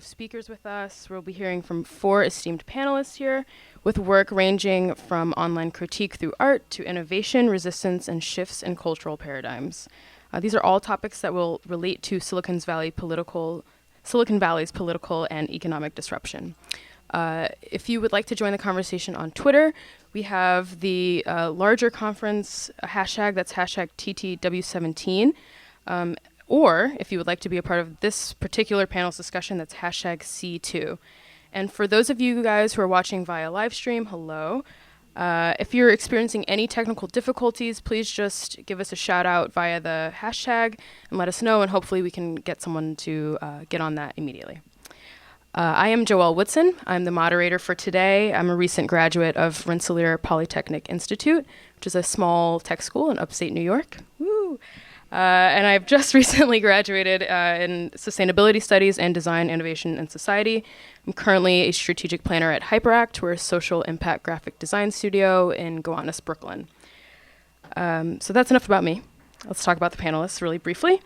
of speakers with us. We'll be hearing from 4 esteemed panelists here, with work ranging from online critique through art to innovation, resistance, and shifts in cultural paradigms. These are all topics that will relate to Silicon Valley's political and economic disruption. If you would like to join the conversation on Twitter, we have the larger conference hashtag, that's hashtag TTW17. Or if you would like to be a part of this particular panel's discussion, that's hashtag C2. And for those of you guys who are watching via live stream, hello. If you're experiencing any technical difficulties, please just give us a shout out via the hashtag and let us know, and hopefully we can get someone to get on that immediately. I am Joelle Woodson. I'm the moderator for today. I'm a recent graduate of Rensselaer Polytechnic Institute, which is a small tech school in upstate New York. Woo! And I've just recently graduated in Sustainability Studies and Design, Innovation, and Society. I'm currently a strategic planner at Hyperact. We're a social impact graphic design studio in Gowanus, Brooklyn. So that's enough about me. Let's talk about the panelists really briefly.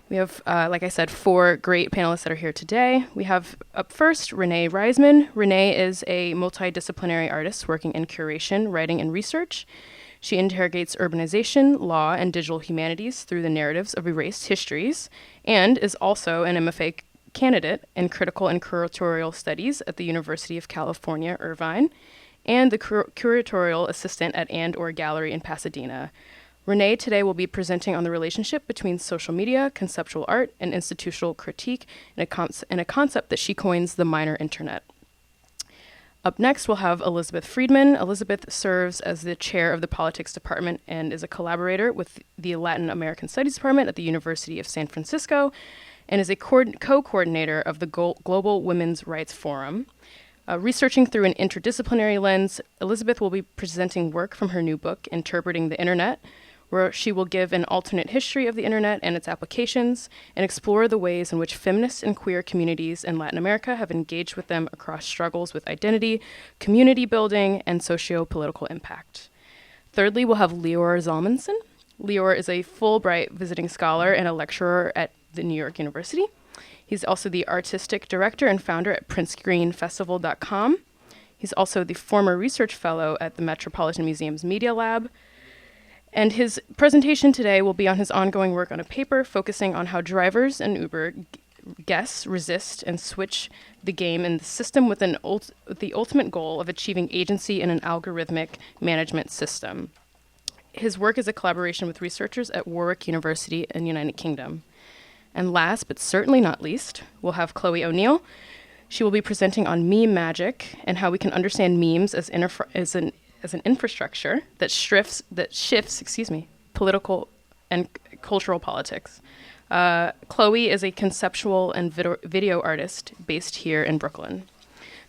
We have, like I said, 4 great panelists that are here today. We have up first Renée Reizman. Renée is a multidisciplinary artist working in curation, writing, and research. She interrogates urbanization, law, and digital humanities through the narratives of erased histories, and is also an MFA candidate in critical and curatorial studies at the University of California, Irvine, and the curatorial assistant at &or Gallery in Pasadena. Renée today will be presenting on the relationship between social media, conceptual art, and institutional critique in a concept that she coins the minor internet. Up next, we'll have Elisabeth Friedman. Elisabeth serves as the chair of the politics department and is a collaborator with the Latin American Studies Department at the University of San Francisco, and is a co-coordinator of the Global Women's Rights Forum. Researching through an interdisciplinary lens, Elisabeth will be presenting work from her new book, Interpreting the Internet, where she will give an alternate history of the internet and its applications and explore the ways in which feminist and queer communities in Latin America have engaged with them across struggles with identity, community building, and socio-political impact. Thirdly, we'll have Lior Zalmanson. Lior is a Fulbright visiting scholar and a lecturer at the New York University. He's also the artistic director and founder at PrinceGreenFestival.com. He's also the former research fellow at the Metropolitan Museum's Media Lab. And his presentation today will be on his ongoing work on a paper focusing on how drivers and Uber guests resist and switch the game in the system with the ultimate goal of achieving agency in an algorithmic management system. His work is a collaboration with researchers at Warwick University in the United Kingdom. And last, but certainly not least, we'll have Chloe O'Neill. She will be presenting on meme magic and how we can understand memes as an infrastructure that shifts political and cultural politics. Chloe is a conceptual and video artist based here in Brooklyn.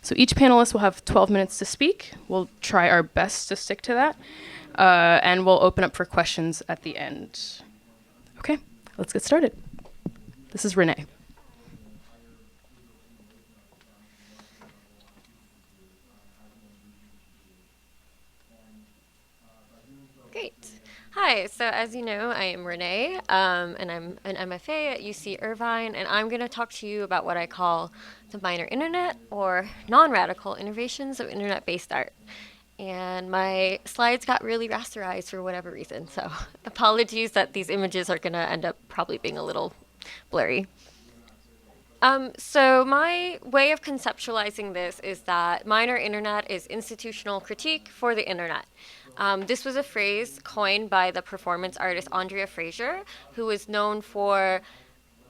So each panelist will have 12 minutes to speak. We'll try our best to stick to that, and we'll open up for questions at the end. Okay, let's get started. This is Renée. Great. Hi, so as you know, I am Renée, and I'm an MFA at UC Irvine, and I'm going to talk to you about what I call the minor internet, or non-radical innovations of internet-based art. And my slides got really rasterized for whatever reason, so apologies that these images are going to end up probably being a little blurry. So my way of conceptualizing this is that minor internet is institutional critique for the internet. This was a phrase coined by the performance artist Andrea Fraser, who is known for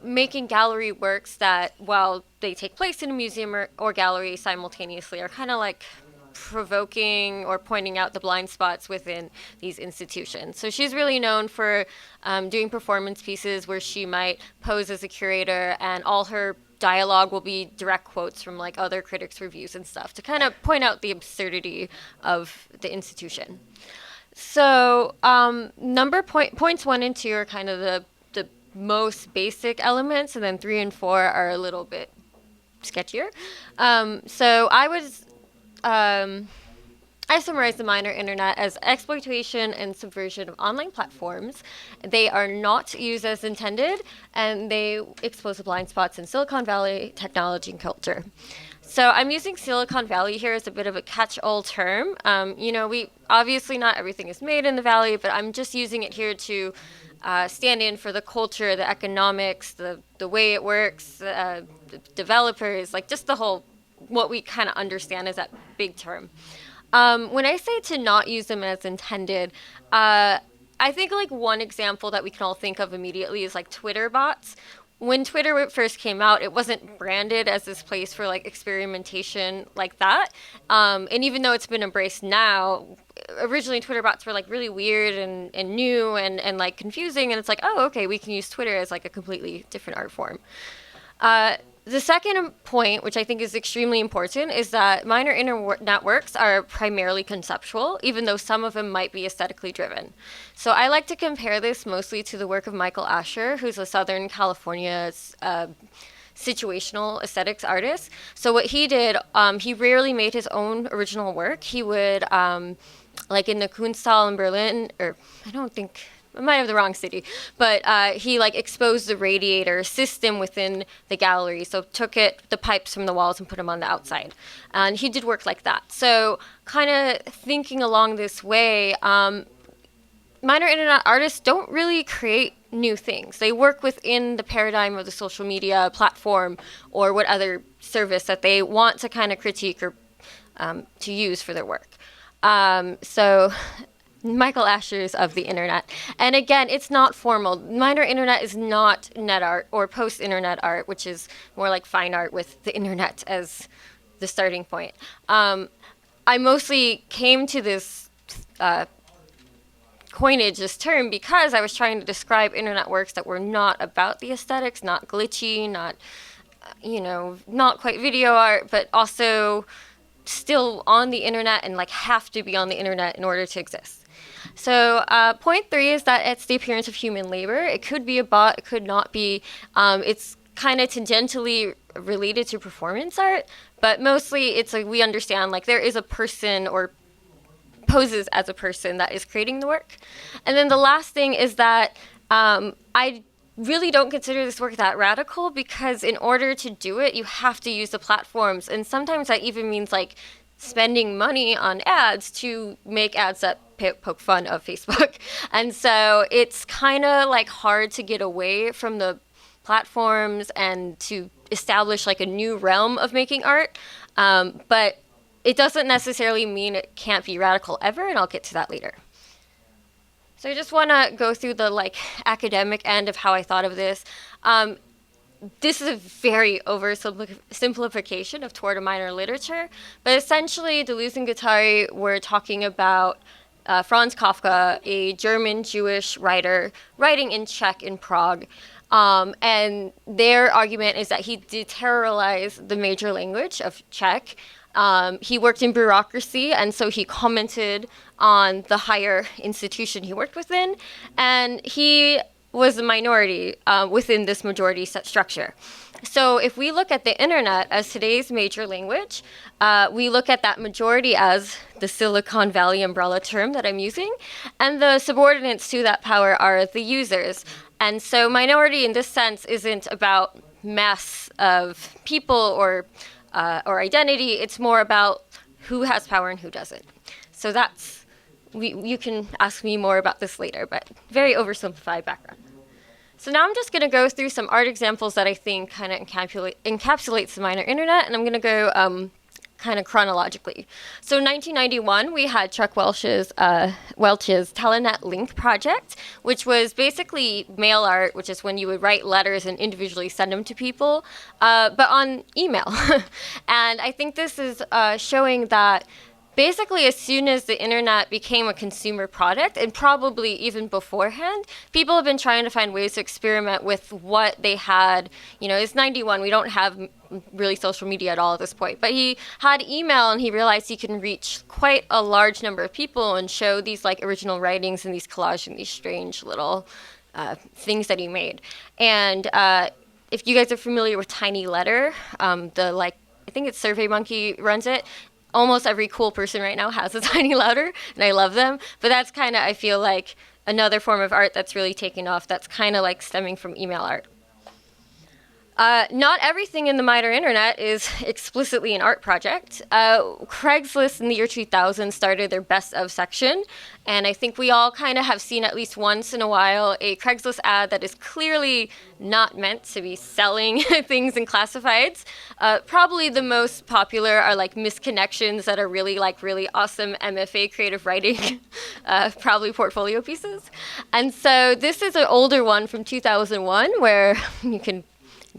making gallery works that, while they take place in a museum or gallery simultaneously, are kind of like provoking or pointing out the blind spots within these institutions. So she's really known for doing performance pieces where she might pose as a curator, and all her dialogue will be direct quotes from like other critics' reviews and stuff to kind of point out the absurdity of the institution. So points 1 and 2 are kind of the most basic elements, and then 3 and 4 are a little bit sketchier. So I I summarize the minor internet as exploitation and subversion of online platforms. They are not used as intended, and they expose the blind spots in Silicon Valley technology and culture. So I'm using Silicon Valley here as a bit of a catch-all term. We obviously not everything is made in the Valley, but I'm just using it here to stand in for the culture, the economics, the way it works, the developers, like just the whole, what we kind of understand as that big term. When I say to not use them as intended, I think like one example that we can all think of immediately is like Twitter bots. When Twitter first came out, it wasn't branded as this place for like experimentation like that. And even though it's been embraced now, originally Twitter bots were like really weird and new and like confusing. And it's like, oh, okay, we can use Twitter as like a completely different art form. The second point, which I think is extremely important, is that minor internet works are primarily conceptual, even though some of them might be aesthetically driven. So I like to compare this mostly to the work of Michael Asher, who's a Southern California situational aesthetics artist. So what he did, he rarely made his own original work. He would, like in the Kunsthalle in Berlin, or I might have the wrong city, but he like exposed the radiator system within the gallery. So took the pipes from the walls and put them on the outside. And he did work like that. So kind of thinking along this way, minor internet artists don't really create new things. They work within the paradigm of the social media platform or what other service that they want to kind of critique or to use for their work. So Michael Asher's of the internet. And again, it's not formal. Minor internet is not net art or post-internet art, which is more like fine art with the internet as the starting point. I mostly came to this coinage, this term, because I was trying to describe internet works that were not about the aesthetics, not glitchy, not, not quite video art, but also still on the internet and like have to be on the internet in order to exist. So point 3 is that it's the appearance of human labor. It could be a bot, it could not be. It's kind of tangentially related to performance art, but mostly it's like we understand like there is a person or poses as a person that is creating the work. And then the last thing is that I really don't consider this work that radical, because in order to do it, you have to use the platforms. And sometimes that even means like spending money on ads to make ads that poke fun of Facebook. And so it's kind of like hard to get away from the platforms and to establish like a new realm of making art. But it doesn't necessarily mean it can't be radical ever, and I'll get to that later. So I just want to go through the like academic end of how I thought of this. This is a very oversimplification of toward a minor literature, but essentially Deleuze and Guattari were talking about Franz Kafka, a German Jewish writer, writing in Czech in Prague. And their argument is that he deterrorized the major language of Czech. He worked in bureaucracy, and so he commented on the higher institution he worked within, and he was a minority within this majority set structure. So if we look at the internet as today's major language, we look at that majority as the Silicon Valley umbrella term that I'm using, and the subordinates to that power are the users. And so minority in this sense isn't about mass of people or identity. It's more about who has power and who doesn't. So that's, you can ask me more about this later, but very oversimplified background. So now I'm just going to go through some art examples that I think kind of encapsulates the minor internet, and I'm going to go kind of chronologically. So in 1991, we had Chuck Welch's Telenet Link project, which was basically mail art, which is when you would write letters and individually send them to people, but on email. And I think this is showing that basically, as soon as the internet became a consumer product, and probably even beforehand, people have been trying to find ways to experiment with what they had. It's 91. We don't have really social media at all at this point. But he had email, and he realized he can reach quite a large number of people and show these like original writings and these collages and these strange little things that he made. And if you guys are familiar with Tiny Letter, I think it's SurveyMonkey runs it. almost every cool person right now has a tiny louder, and I love them. But that's kind of, I feel like, another form of art that's really taken off that's kind of like stemming from email art. Not everything in the minor internet is explicitly an art project. Craigslist in the year 2000 started their best of section, and I think we all kind of have seen at least once in a while a Craigslist ad that is clearly not meant to be selling things in classifieds. Probably the most popular are like misconnections that are really awesome MFA creative writing, probably portfolio pieces. And so this is an older one from 2001 where you can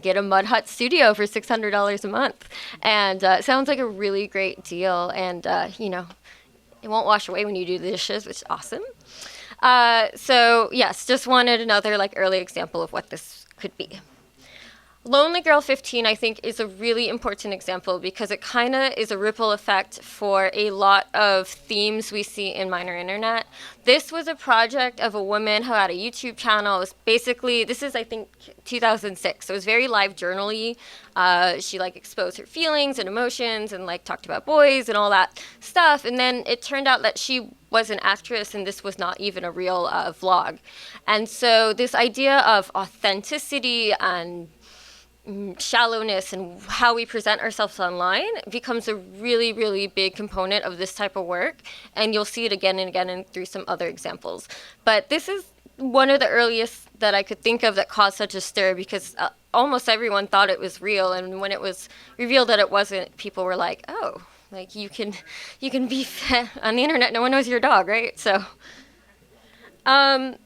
get a Mud Hut studio for $600 a month. And it sounds like a really great deal. And, it won't wash away when you do the dishes, which is awesome. So, yes, just wanted another early example of what this could be. Lonely Girl 15, I think, is a really important example because it kind of is a ripple effect for a lot of themes we see in minor internet. This was a project of a woman who had a YouTube channel. It was basically, this is, I think, 2006. So it was very live journal-y. She exposed her feelings and emotions and talked about boys and all that stuff. And then it turned out that she was an actress and this was not even a real vlog. And so this idea of authenticity and shallowness and how we present ourselves online becomes a really, really big component of this type of work. And you'll see it again and again and through some other examples. But this is one of the earliest that I could think of that caused such a stir because almost everyone thought it was real. And when it was revealed that it wasn't, people were like, oh, you can be on the internet. No one knows you're a dog, right? So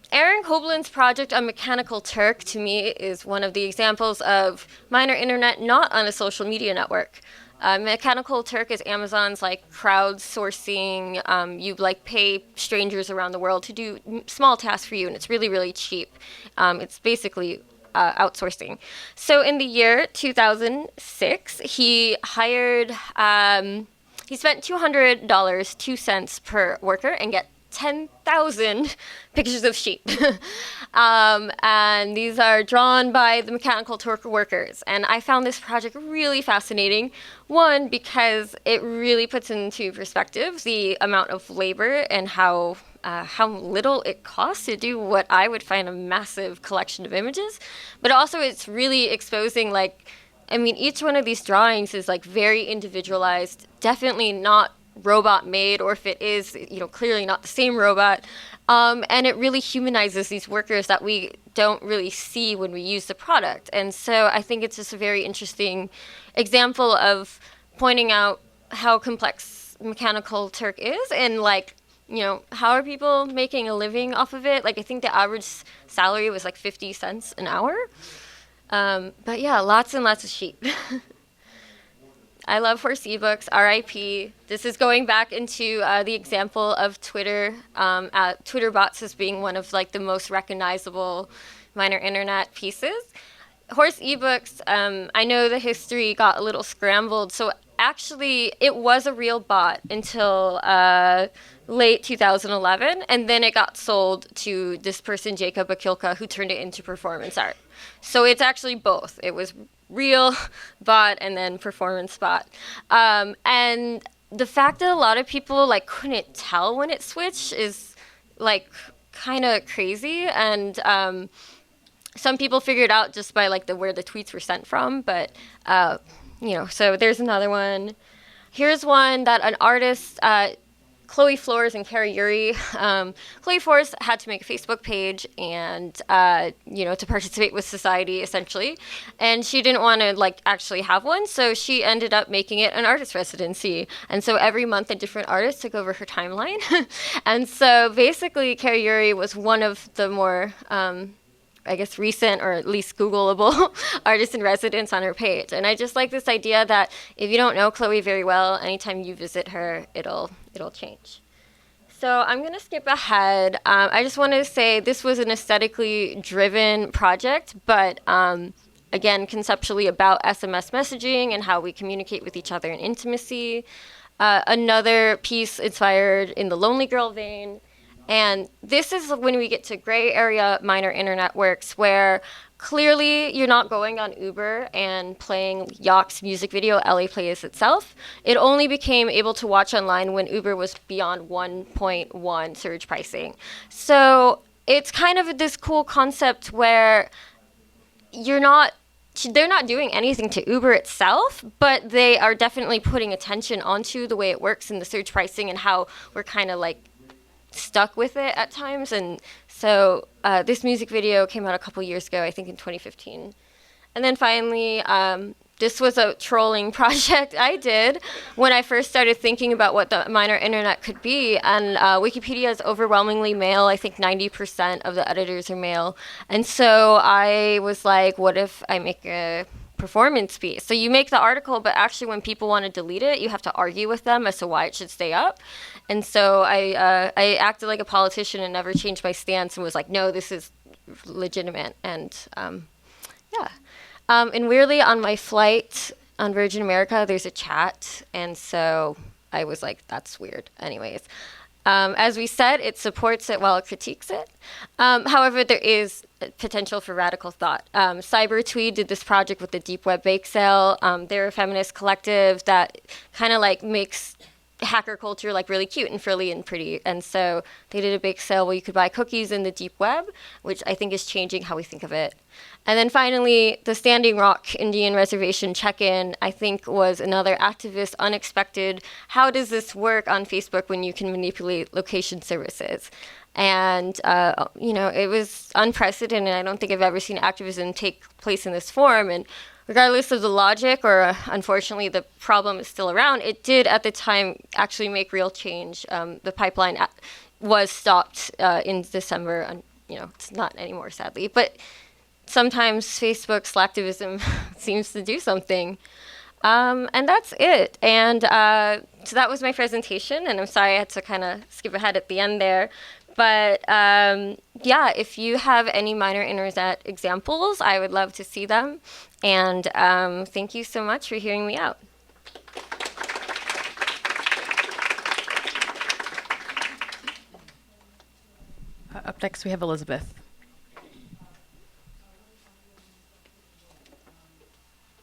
Aaron Koblin's project on Mechanical Turk, to me, is one of the examples of minor internet not on a social media network. Mechanical Turk is Amazon's crowdsourcing. You pay strangers around the world to do small tasks for you, and it's really, really cheap. It's basically outsourcing. So in the year 2006, he hired, he spent $200, 2 cents per worker, and get 10,000 pictures of sheep. And these are drawn by the Mechanical Turk workers. And I found this project really fascinating. One, because it really puts into perspective the amount of labor and how little it costs to do what I would find a massive collection of images. But also it's really exposing each one of these drawings is very individualized, definitely not robot made, or if it is, clearly not the same robot. And it really humanizes these workers that we don't really see when we use the product. And so I think it's just a very interesting example of pointing out how complex Mechanical Turk is and how are people making a living off of it? I think the average salary was 50 cents an hour. But yeah, lots and lots of sheep. I love horse ebooks, RIP. This is going back into the example of Twitter. Twitter bots as being one of the most recognizable minor internet pieces. Horse ebooks, I know the history got a little scrambled. So actually, it was a real bot until late 2011. And then it got sold to this person, Jacob Akilka, who turned it into performance art. So it's actually both. It was real bot and then performance bot. And the fact that a lot of people couldn't tell when it switched is kind of crazy. And some people figured out just by where the tweets were sent from. But so there's another one. Here's one that an artist, Chloe Flores and Carrie Yuri. Chloe Flores had to make a Facebook page and, to participate with society, essentially. And she didn't want to, actually have one, so she ended up making it an artist residency. And so every month a different artist took over her timeline. And so basically Carrie Yuri was one of the more, recent or at least Googleable artists in residence on her page. And I just like this idea that if you don't know Chloe very well, anytime you visit her, it'll change. So I'm going to skip ahead. I just wanted to say this was an aesthetically driven project, but again, conceptually about SMS messaging and how we communicate with each other in intimacy. Another piece inspired in the Lonely Girl vein. And this is when we get to gray area minor internet works where clearly, you're not going on Uber and playing Yacht's music video, LA Plays itself. It only became able to watch online when Uber was beyond 1.1 surge pricing. So it's kind of this cool concept where they're not doing anything to Uber itself, but they are definitely putting attention onto the way it works in the surge pricing and how we're kind of like stuck with it at times. And so this music video came out a couple years ago, I think in 2015. And then finally, this was a trolling project I did when I first started thinking about what the minor internet could be. And Wikipedia is overwhelmingly male. I think 90% of the editors are male. And so I was like, what if I make a performance piece? So you make the article, but actually when people want to delete it, you have to argue with them as to why it should stay up. And so I acted like a politician and never changed my stance and was like, no, this is legitimate. And yeah. And weirdly, on my flight on Virgin America, there's a chat. And so I was like, that's weird. Anyways, as we said, it supports it while it critiques it. However, there is potential for radical thought. Cybertweed did this project with the Deep Web Bake Sale. They're a feminist collective that kind of like makes hacker culture like really cute and frilly and pretty. And so they did a bake sale where you could buy cookies in the deep web, which I think is changing how we think of it. And then finally, the Standing Rock Indian Reservation check-in, I think was another activist, unexpected. How does this work on Facebook when you can manipulate location services? And, it was unprecedented. I don't think I've ever seen activism take place in this form. And regardless of the logic, or unfortunately the problem is still around, it did at the time actually make real change. The pipeline was stopped in December. And, it's not anymore, sadly. But sometimes Facebook's slacktivism seems to do something. And that's it. And so that was my presentation. And I'm sorry I had to kind of skip ahead at the end there. But if you have any minor internet examples, I would love to see them. And thank you so much for hearing me out. Up next, we have Elisabeth.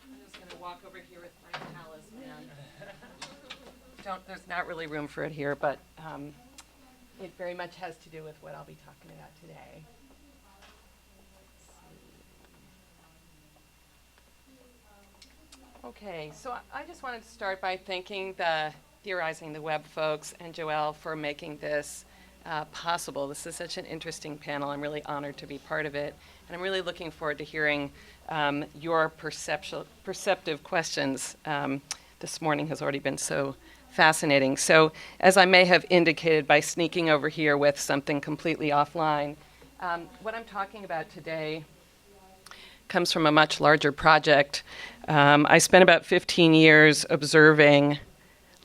I'm just going to walk over here with my talisman. There's not really room for it here, but it very much has to do with what I'll be talking about today. Okay, so I just wanted to start by thanking the Theorizing the Web folks and Joelle for making this possible. This is such an interesting panel. I'm really honored to be part of it. And I'm really looking forward to hearing your perceptive questions. This morning has already been so fascinating. So as I may have indicated by sneaking over here with something completely offline, what I'm talking about today comes from a much larger project. I spent about 15 years observing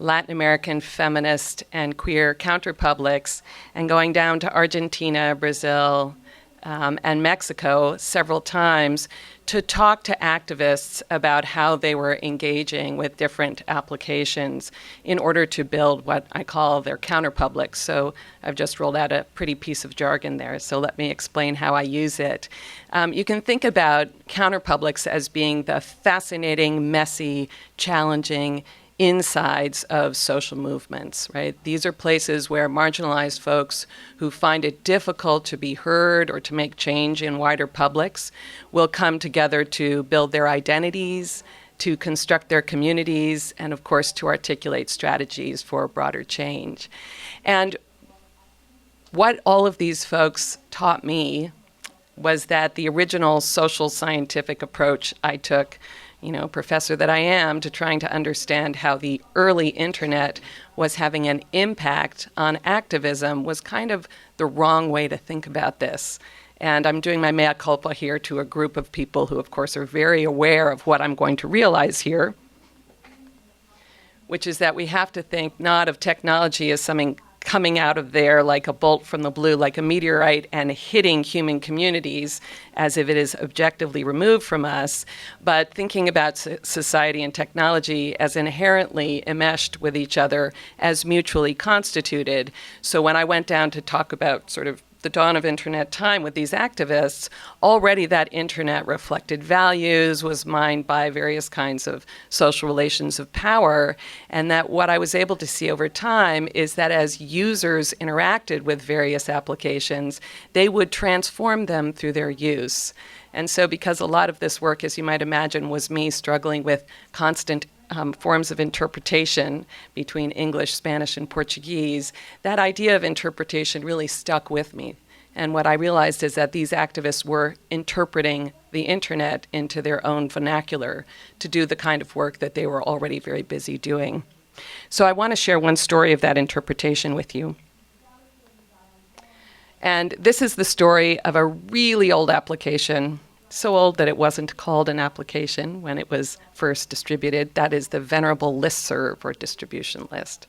Latin American feminist and queer counterpublics and going down to Argentina, Brazil, and Mexico several times to talk to activists about how they were engaging with different applications in order to build what I call their counterpublics. So I've just rolled out a pretty piece of jargon there, so let me explain how I use it. You can think about counterpublics as being the fascinating, messy, challenging insides of social movements, right? These are places where marginalized folks who find it difficult to be heard or to make change in wider publics will come together to build their identities, to construct their communities, and of course to articulate strategies for broader change. And what all of these folks taught me was that the original social scientific approach I took, professor that I am, to trying to understand how the early internet was having an impact on activism was kind of the wrong way to think about this. And I'm doing my mea culpa here to a group of people who, of course, are very aware of what I'm going to realize here, which is that we have to think not of technology as something coming out of there like a bolt from the blue, like a meteorite, and hitting human communities as if it is objectively removed from us, but thinking about society and technology as inherently enmeshed with each other, as mutually constituted. So when I went down to talk about sort of the dawn of internet time with these activists, already that internet reflected values, was mined by various kinds of social relations of power, and that what I was able to see over time is that as users interacted with various applications, they would transform them through their use. And so because a lot of this work, as you might imagine, was me struggling with constant forms of interpretation between English, Spanish, and Portuguese, that idea of interpretation really stuck with me. And what I realized is that these activists were interpreting the internet into their own vernacular to do the kind of work that they were already very busy doing. So I want to share one story of that interpretation with you. And this is the story of a really old application, so old that it wasn't called an application when it was first distributed. That is the venerable listserv or distribution list.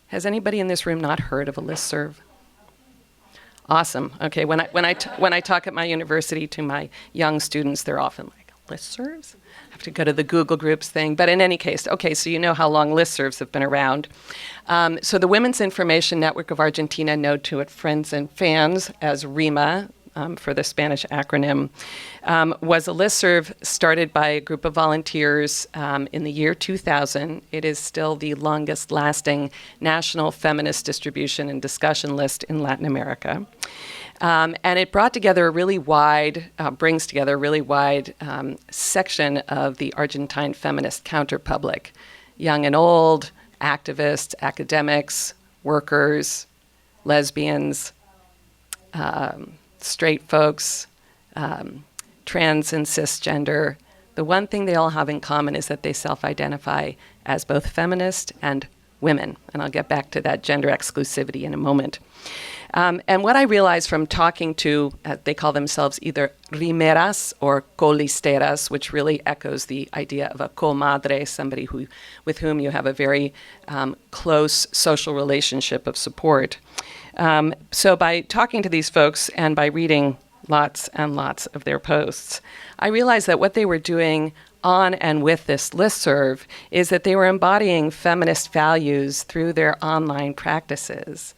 Has anybody in this room not heard of a listserv? Awesome. Okay, when I talk at my university to my young students, they're often like, listservs? I have to go to the Google Groups thing. But in any case, okay, so you know how long listservs have been around. So the Women's Information Network of Argentina, known to its friends and fans as RIMA, for the Spanish acronym, was a listserv started by a group of volunteers in the year 2000. It is still the longest lasting national feminist distribution and discussion list in Latin America. And it brought together a really wide, brings together a really wide section of the Argentine feminist counterpublic, young and old, activists, academics, workers, lesbians, straight folks, trans and cisgender. The one thing they all have in common is that they self-identify as both feminist and women. And I'll get back to that gender exclusivity in a moment. And what I realized from talking to, they call themselves either rimeras or colisteras, which really echoes the idea of a comadre, somebody with whom you have a very close social relationship of support. So by talking to these folks and by reading lots and lots of their posts, I realized that what they were doing on and with this listserv is that they were embodying feminist values through their online practices.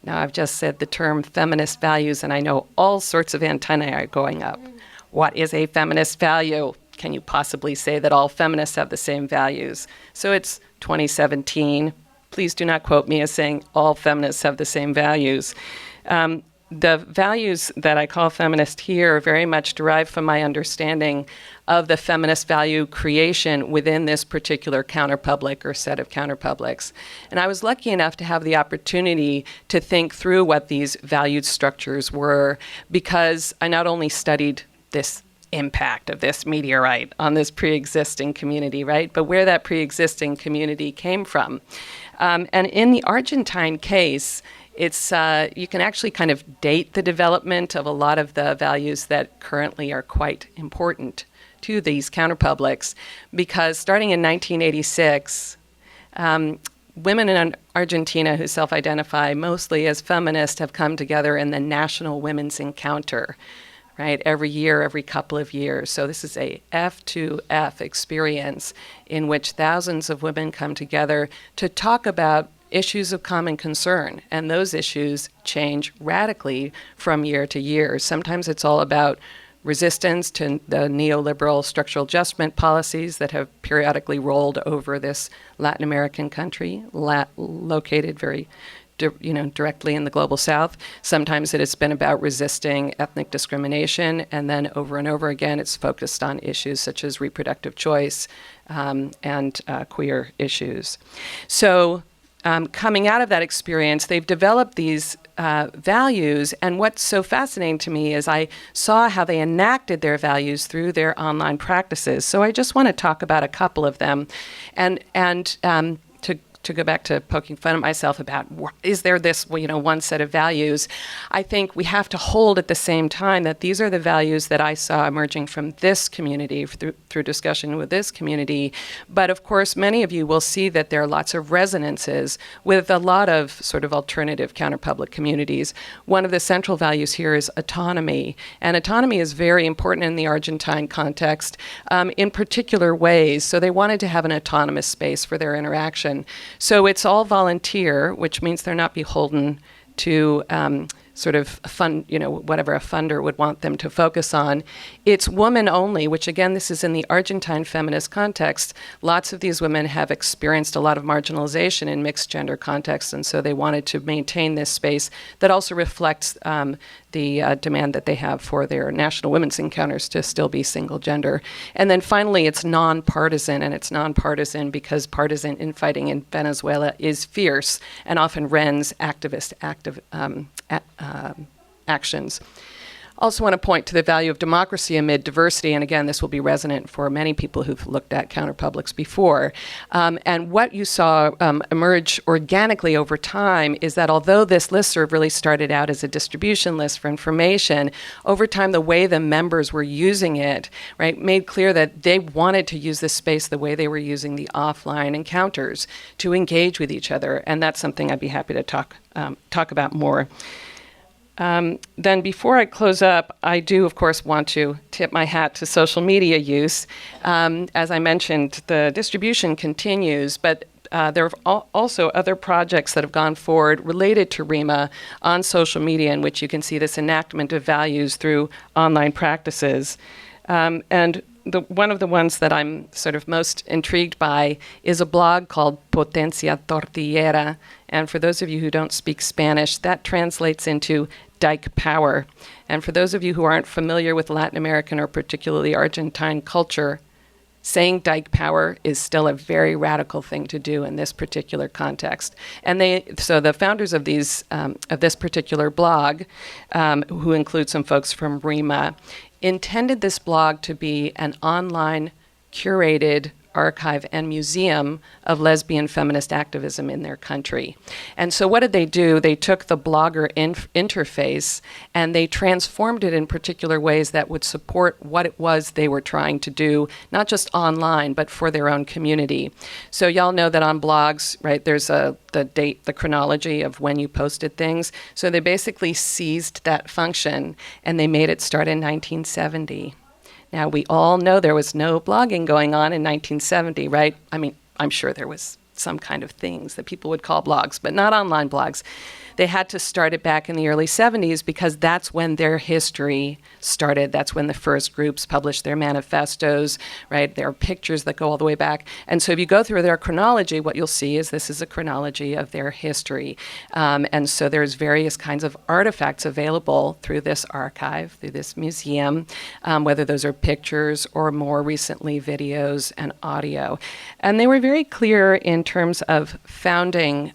Now, I've just said the term feminist values, and I know all sorts of antennae are going up. What is a feminist value? Can you possibly say that all feminists have the same values? So it's 2017. Please do not quote me as saying all feminists have the same values. The values that I call feminist here are very much derived from my understanding of the feminist value creation within this particular counterpublic or set of counterpublics. And I was lucky enough to have the opportunity to think through what these valued structures were, because I not only studied this impact of this meteorite on this pre-existing community, right, but where that pre-existing community came from. And in the Argentine case, it's you can actually kind of date the development of a lot of the values that currently are quite important to these counterpublics, because starting in 1986, women in Argentina who self-identify mostly as feminist have come together in the National Women's Encounter, right, every year, every couple of years. So this is a F2F experience in which thousands of women come together to talk about issues of common concern, and those issues change radically from year to year. Sometimes it's all about resistance to the neoliberal structural adjustment policies that have periodically rolled over this Latin American country, located very directly in the global south. Sometimes it has been about resisting ethnic discrimination, and then over and over again it's focused on issues such as reproductive choice and queer issues. So coming out of that experience, they've developed these values, and what's so fascinating to me is I saw how they enacted their values through their online practices. So I just want to talk about a couple of them, and to go back to poking fun at myself about, is there this, one set of values? I think we have to hold at the same time that these are the values that I saw emerging from this community through discussion with this community. But of course, many of you will see that there are lots of resonances with a lot of sort of alternative counterpublic communities. One of the central values here is autonomy. And autonomy is very important in the Argentine context in particular ways. So they wanted to have an autonomous space for their interaction. So it's all volunteer, which means they're not beholden to sort of fund, whatever a funder would want them to focus on. It's woman only, which again, this is in the Argentine feminist context. Lots of these women have experienced a lot of marginalization in mixed gender contexts, and so they wanted to maintain this space that also reflects the demand that they have for their National Women's Encounters to still be single gender. And then finally, it's nonpartisan, and it's nonpartisan because partisan infighting in Venezuela is fierce and often rends activist actions. Also want to point to the value of democracy amid diversity, and again, this will be resonant for many people who've looked at counterpublics before. And what you saw emerge organically over time is that although this listserv really started out as a distribution list for information, over time the way the members were using it, right, made clear that they wanted to use this space the way they were using the offline encounters to engage with each other, and that's something I'd be happy to talk about more. Then before I close up, I do, of course, want to tip my hat to social media use. As I mentioned, the distribution continues, but there are also other projects that have gone forward related to REMA on social media in which you can see this enactment of values through online practices. And one of the ones that I'm sort of most intrigued by is a blog called Potencia Tortillera. And for those of you who don't speak Spanish, that translates into dyke power. And for those of you who aren't familiar with Latin American or particularly Argentine culture, saying dyke power is still a very radical thing to do in this particular context. And so the founders of this particular blog, who include some folks from REMA, intended this blog to be an online curated archive and museum of lesbian feminist activism in their country. And so what did they do? They took the blogger interface and they transformed it in particular ways that would support what it was they were trying to do, not just online, but for their own community. So y'all know that on blogs, right, there's the date, the chronology of when you posted things. So they basically seized that function and they made it start in 1970. Now, we all know there was no blogging going on in 1970, right? I mean, I'm sure there was some kind of things that people would call blogs, but not online blogs. They had to start it back in the early 70s because that's when their history started. That's when the first groups published their manifestos, right? There are pictures that go all the way back. And so if you go through their chronology, what you'll see is this is a chronology of their history. And so there's various kinds of artifacts available through this archive, through this museum, whether those are pictures or more recently videos and audio. And they were very clear in terms of founding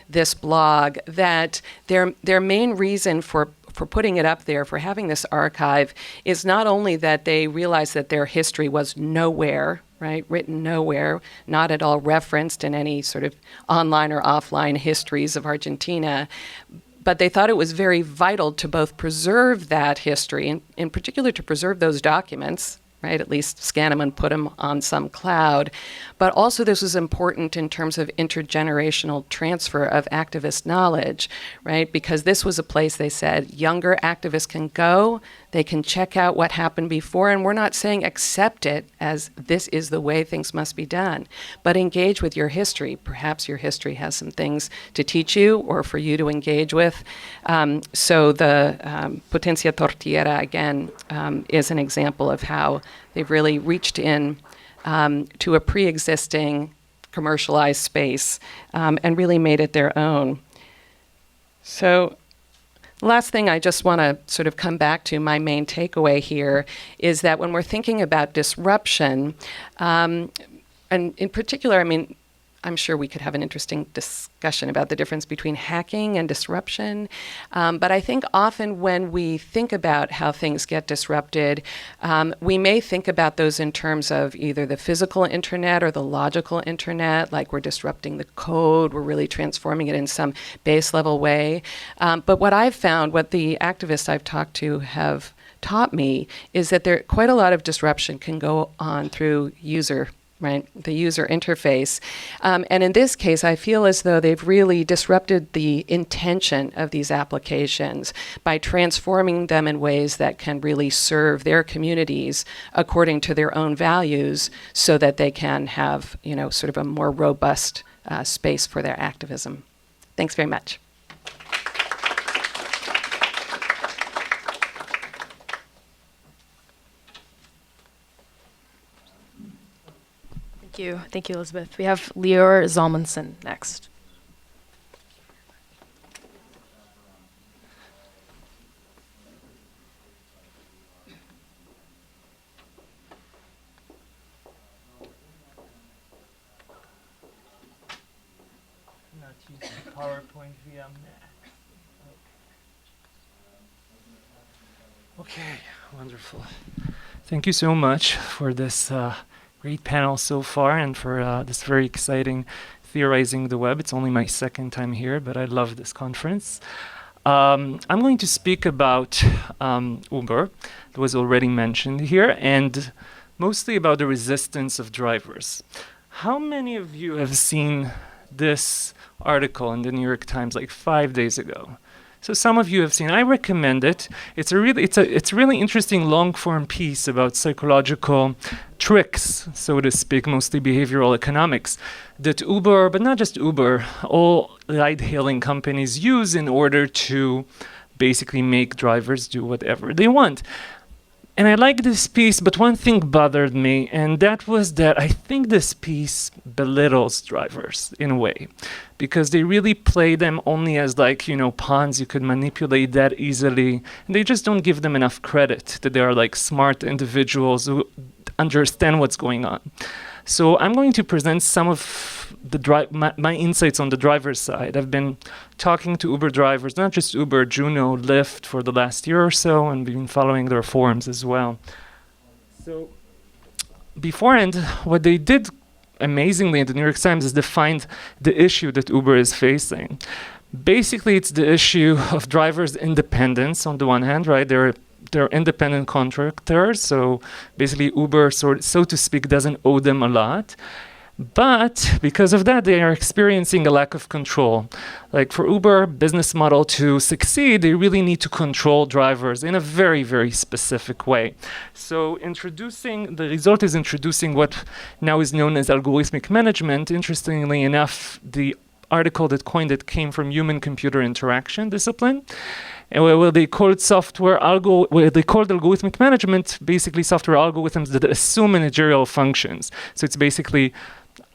this blog that their main reason for putting it up there, for having this archive, is not only that they realized that their history was nowhere, right, written nowhere, not at all referenced in any sort of online or offline histories of Argentina, but they thought it was very vital to both preserve that history, and in particular to preserve those documents, right, at least scan them and put them on some cloud. But also this was important in terms of intergenerational transfer of activist knowledge, right, because this was a place, they said, younger activists can go, they can check out what happened before, and we're not saying accept it as this is the way things must be done, but engage with your history. Perhaps your history has some things to teach you or for you to engage with. So the Potencia Tortillera, again, is an example of how they've really reached in to a pre-existing commercialized space and really made it their own. So last thing I just want to sort of come back to, my main takeaway here, is that when we're thinking about disruption, and in particular, I mean, I'm sure we could have an interesting discussion about the difference between hacking and disruption. But I think often when we think about how things get disrupted, we may think about those in terms of either the physical internet or the logical internet, like we're disrupting the code, we're really transforming it in some base level way. But what I've found, what the activists I've talked to have taught me, is that there quite a lot of disruption can go on through right, the user interface. And in this case, I feel as though they've really disrupted the intention of these applications by transforming them in ways that can really serve their communities according to their own values so that they can have, sort of a more robust space for their activism. Thanks very much. you. Thank you, Elisabeth. We have Lior Zalmanson next. Not using PowerPoint via Mac. Okay, wonderful. Thank you so much for this great panel so far and for this very exciting Theorizing the Web. It's only my second time here, but I love this conference. I'm going to speak about Uber, that was already mentioned here, and mostly about the resistance of drivers. How many of you have seen this article in the New York Times like 5 days ago? So some of you have seen. I recommend it. It's a really interesting long-form piece about psychological tricks, so to speak, mostly behavioral economics, that Uber, but not just Uber, all ride-hailing companies use in order to basically make drivers do whatever they want. And I like this piece, but one thing bothered me, and that was that I think this piece belittles drivers in a way, because they really play them only as like, pawns you could manipulate that easily. And they just don't give them enough credit that they are like smart individuals who understand what's going on. So I'm going to present some of my insights on the driver's side. I've been talking to Uber drivers, not just Uber, Juno, Lyft, for the last year or so, and we've been following their forums as well. So beforehand, what they did amazingly in the New York Times is defined the issue that Uber is facing. Basically, it's the issue of drivers' independence on the one hand, right? They're independent contractors, so basically Uber, so to speak, doesn't owe them a lot. But because of that, they are experiencing a lack of control. Like for Uber business model to succeed, they really need to control drivers in a very, very specific way. So the result is introducing what now is known as algorithmic management. Interestingly enough, the article that coined it came from human-computer interaction discipline. And where they called algorithmic management basically software algorithms that assume managerial functions. So it's basically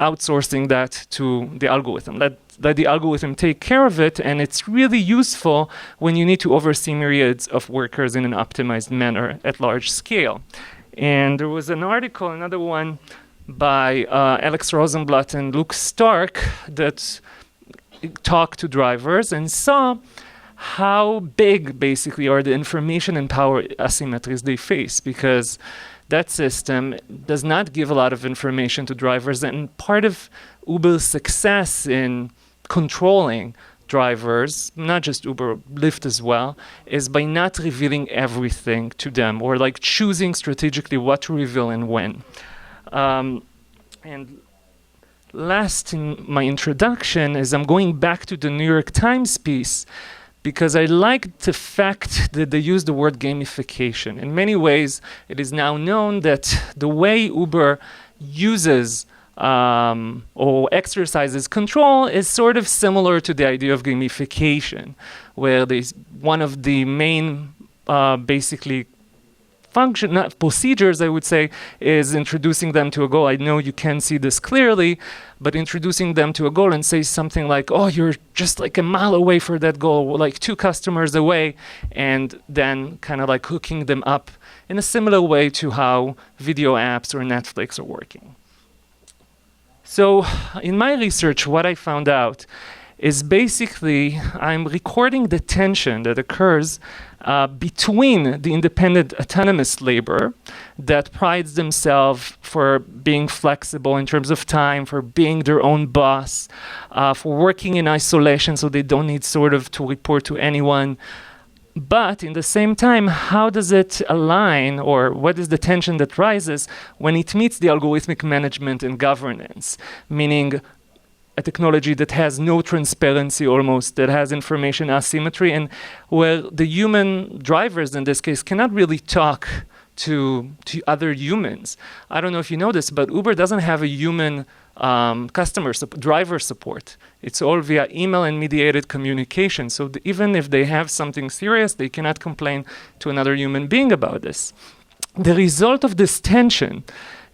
outsourcing that to the algorithm. Let the algorithm take care of it, and it's really useful when you need to oversee myriads of workers in an optimized manner at large scale. And there was another one by Alex Rosenblatt and Luke Stark that talked to drivers and saw how big basically are the information and power asymmetries they face, because that system does not give a lot of information to drivers, and part of Uber's success in controlling drivers, not just Uber, Lyft as well, is by not revealing everything to them, or like choosing strategically what to reveal and when. And last in my introduction is I'm going back to the New York Times piece, because I like the fact that they use the word gamification. In many ways, it is now known that the way Uber uses or exercises control is sort of similar to the idea of gamification, where one of the main basically procedures, I would say, is introducing them to a goal. I know you can see this clearly, but introducing them to a goal and say something like, oh, you're just like a mile away for that goal, like 2 customers away, and then kind of like hooking them up in a similar way to how video apps or Netflix are working. So in my research, what I found out is basically I'm recording the tension that occurs between the independent autonomous labor that prides themselves for being flexible in terms of time, for being their own boss, for working in isolation so they don't need sort of to report to anyone. But in the same time, how does it align, or what is the tension that rises when it meets the algorithmic management and governance, meaning a technology that has no transparency almost, that has information asymmetry, and where the human drivers in this case cannot really talk to other humans. I don't know if you know this, but Uber doesn't have a human driver support. It's all via email and mediated communication. So even if they have something serious, they cannot complain to another human being about this. the result of this tension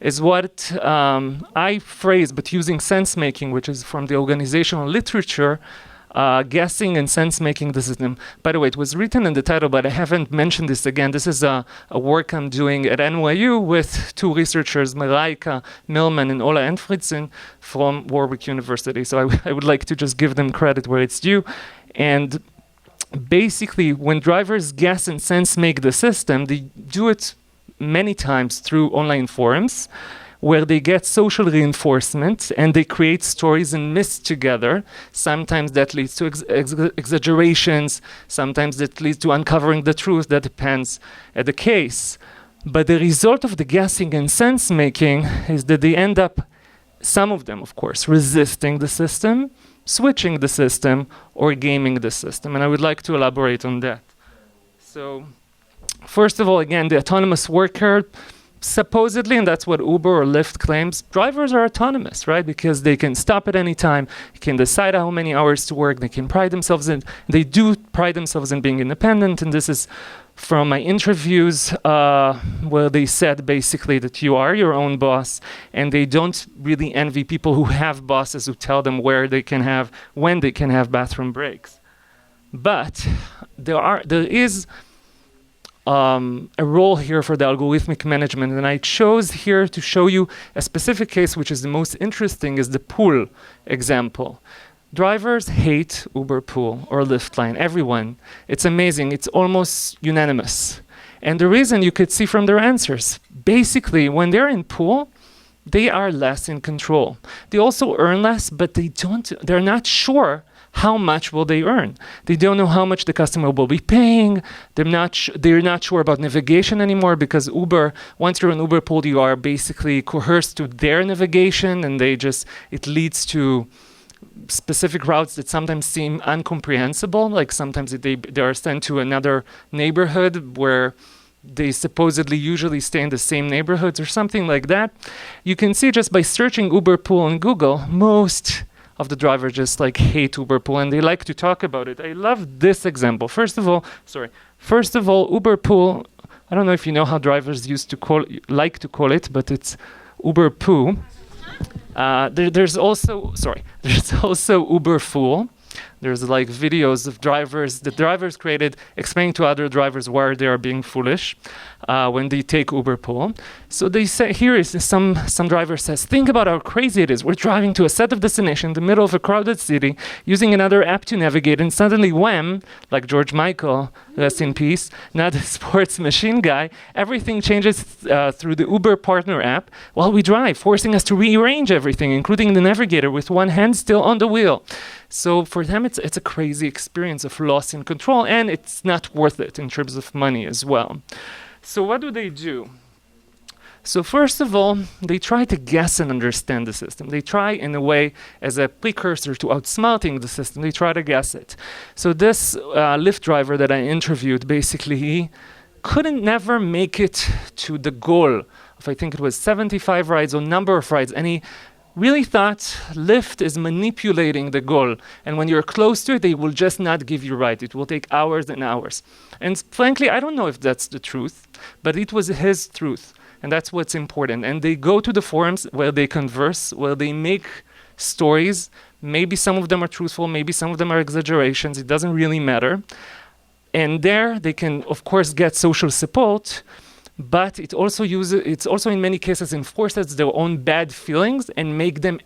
is what I phrase, but using sense-making, which is from the organizational literature, guessing and sense-making the system. By the way, it was written in the title, but I haven't mentioned this again. This is a work I'm doing at NYU with two researchers, Mareike Millman and Ola Enfridsen from Warwick University. So I would like to just give them credit where it's due. And basically, when drivers guess and sense-make the system, they do it many times through online forums, where they get social reinforcement and they create stories and myths together. Sometimes that leads to exaggerations, sometimes that leads to uncovering the truth. That depends on the case. But the result of the guessing and sense-making is that they end up, some of them, of course, resisting the system, switching the system, or gaming the system. And I would like to elaborate on that. So, first of all, again, the autonomous worker, supposedly, and that's what Uber or Lyft claims, drivers are autonomous, right? Because they can stop at any time, they can decide how many hours to work, they can pride themselves in, they do pride themselves in being independent, and this is from my interviews where they said basically that you are your own boss, and they don't really envy people who have bosses who tell them when they can have bathroom breaks. But there is a role here for the algorithmic management, and I chose here to show you a specific case which is the most interesting, is the pool example. Drivers hate Uber Pool or Lyft Line, everyone. It's amazing, it's almost unanimous. And the reason you could see from their answers, basically when they're in pool, they are less in control. They also earn less, but they're not sure how much will they earn. They don't know how much the customer will be paying. They're not sure about navigation anymore, because Uber, once you're in Uber Pool, you are basically coerced to their navigation, and it leads to specific routes that sometimes seem incomprehensible. Like sometimes they are sent to another neighborhood where they supposedly usually stay in the same neighborhoods or something like that. You can see just by searching Uber Pool on Google, most of the drivers just hate Uber Pool, and they like to talk about it. I love this example. First of all, Uber Pool, I don't know if you know how drivers like to call it, but it's Uber Poo. There's also Uber Fool. There's videos of drivers created explaining to other drivers why they are being foolish when they take Uber Pool. So they say, here is some driver says, think about how crazy it is. We're driving to a set of destination in the middle of a crowded city, using another app to navigate, and suddenly wham, like George Michael, rest in peace, not a sports machine guy, everything changes through the Uber partner app while we drive, forcing us to rearrange everything, including the navigator, with one hand still on the wheel. So for them, it's a crazy experience of loss in control, and it's not worth it in terms of money as well. So what do? So first of all, they try to guess and understand the system. They try, in a way, as a precursor to outsmarting the system, they try to guess it. So this Lyft driver that I interviewed, basically, he couldn't never make it to the goal of, I think it was 75 rides or number of rides, and he really thought Lyft is manipulating the goal, and when you're close to it, they will just not give you a ride. It will take hours and hours. And frankly, I don't know if that's the truth, but it was his truth, and that's what's important. And they go to the forums where they converse, where they make stories. Maybe some of them are truthful, maybe some of them are exaggerations. It doesn't really matter. And there they can, of course, get social support, but it's also in many cases enforces their own bad feelings and make them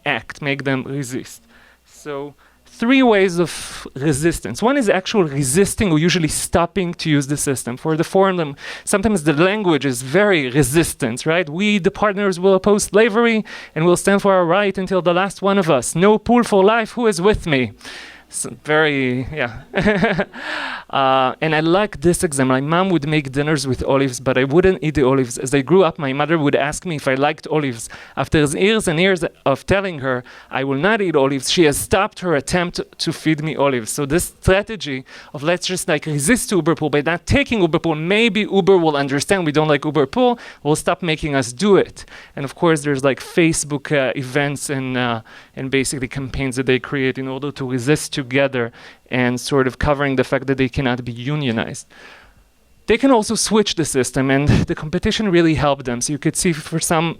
resist. So 3 ways of resistance. One is actual resisting, or usually stopping to use the system. For the forum, sometimes the language is very resistant, right? We, the partners, will oppose slavery and will stand for our right until the last one of us. No pool for life, who is with me? So and I like this example. My mom would make dinners with olives, but I wouldn't eat the olives. As I grew up, my mother would ask me if I liked olives. After years and years of telling her I will not eat olives, she has stopped her attempt to feed me olives. So this strategy of let's just resist Uber Pool by not taking Uber Pool, maybe Uber will understand we don't like Uber Pool, will stop making us do it. And of course, there's Facebook events and basically campaigns that they create in order to resist together and sort of covering the fact that they cannot be unionized. they can also switch the system, and the competition really helped them. So you could see for some